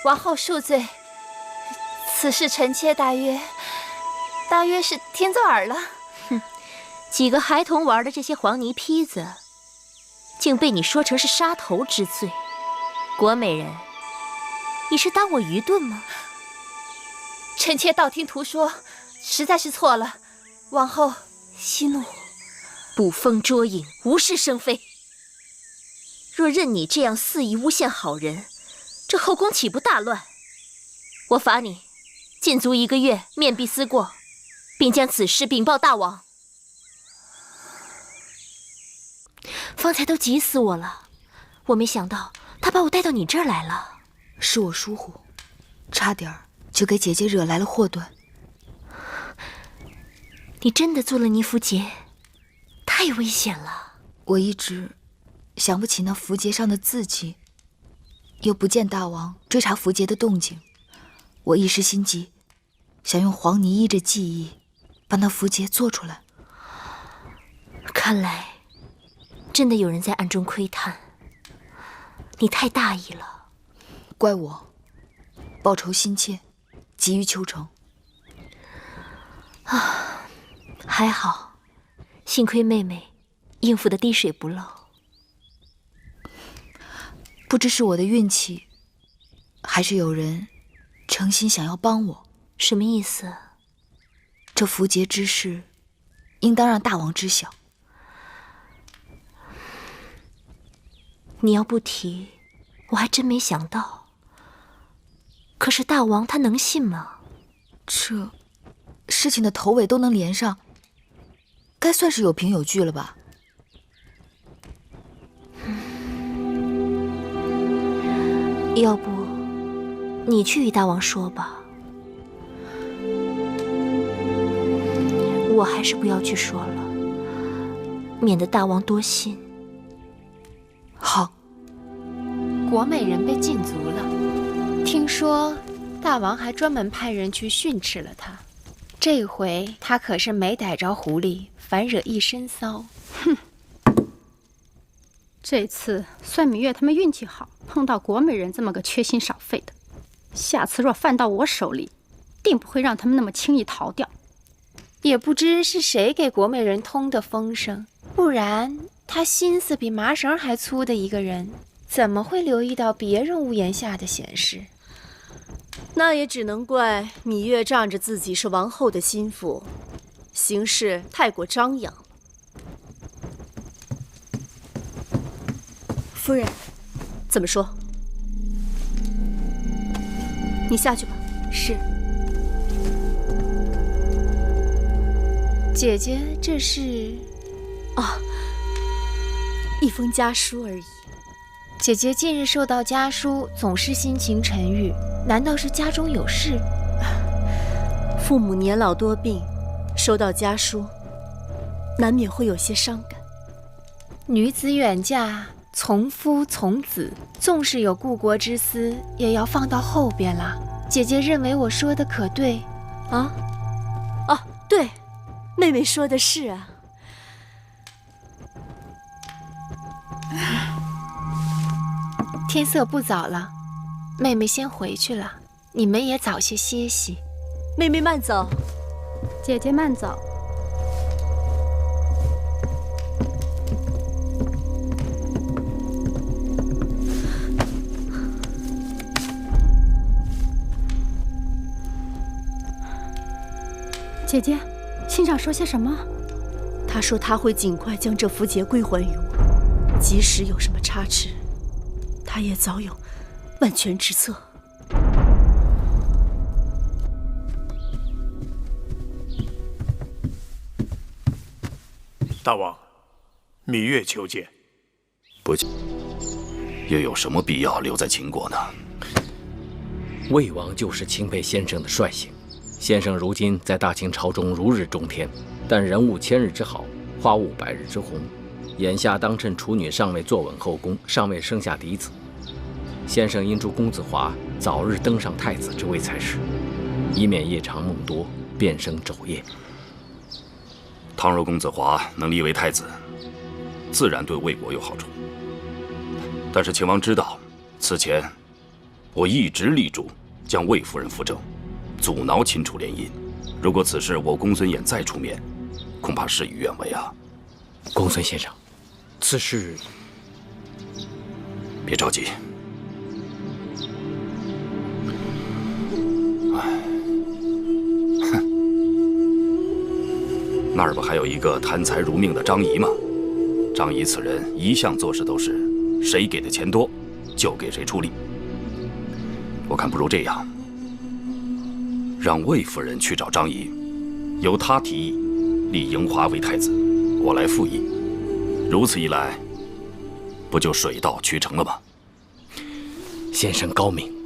王后恕罪，此事臣妾大约是听作耳了。哼，几个孩童玩的这些黄泥坯子，竟被你说成是杀头之罪。国美人，你是当我愚钝吗？臣妾道听途说，实在是错了，王后息怒。捕风捉影，无事生非。若任你这样肆意诬陷好人，这后宫岂不大乱？我罚你禁足1个月，面壁思过，并将此事禀报大王。方才都急死我了，我没想到他把我带到你这儿来了。是我疏忽，差点就给姐姐惹来了祸端。你真的做了泥符节，太危险了。我一直想不起那符节上的字迹，又不见大王追查符节的动静，我一时心急，想用黄泥依着记忆把那符节做出来。看来真的有人在暗中窥探，你太大意了。怪我报仇心切，急于求成。还好，幸亏妹妹应付得滴水不漏。不知是我的运气，还是有人诚心想要帮我。什么意思？这符节之事，应当让大王知晓。你要不提，我还真没想到。可是大王他能信吗？这事情的头尾都能连上，该算是有凭有据了吧？要不你去与大王说吧。我还是不要去说了，免得大王多心。好。国美人被禁足了，听说大王还专门派人去训斥了他。这回他可是没逮着狐狸，反惹一身骚。哼！这次算芈月他们运气好，碰到国美人这么个缺心少肺的。下次若犯到我手里，定不会让他们那么轻易逃掉。也不知是谁给国美人通的风声，不然他心思比麻绳还粗的一个人，怎么会留意到别人屋檐下的闲事？那也只能怪芈月仗着自己是王后的心腹，行事太过张扬。夫人，怎么说？你下去吧。是。姐姐，这是？一封家书而已。姐姐近日收到家书，总是心情沉郁，难道是家中有事？父母年老多病，收到家书，难免会有些伤感。女子远嫁，从夫从子，纵是有故国之思，也要放到后边啦。姐姐认为我说的可对？对，妹妹说的是啊。天色不早了，妹妹先回去了，你们也早些歇息。妹妹慢走。姐姐慢走。姐姐，信上说些什么？他说他会尽快将这符节归还于我，即使有什么差池，他也早有万全之策。大王，芈月求见。不，又有什么必要留在秦国呢？魏王就是钦佩先生的率性。先生如今在大秦朝中如日中天，但人无千日之好，花无百日之红。眼下当趁处女尚未坐稳后宫，尚未生下嫡子，先生应祝公子华早日登上太子之位才是，以免夜长梦多，变生昼夜。倘若公子华能立为太子，自然对魏国有好处。但是秦王知道，此前我一直力主将魏夫人扶正，阻挠秦楚联姻。如果此事我公孙衍再出面，恐怕事与愿违啊。公孙先生，此事别着急。那儿不还有一个贪财如命的张仪吗？张仪此人一向做事都是谁给的钱多，就给谁出力。我看不如这样，让魏夫人去找张仪，由他提议立嬴华为太子，我来附议。如此一来，不就水到渠成了吗？先生高明。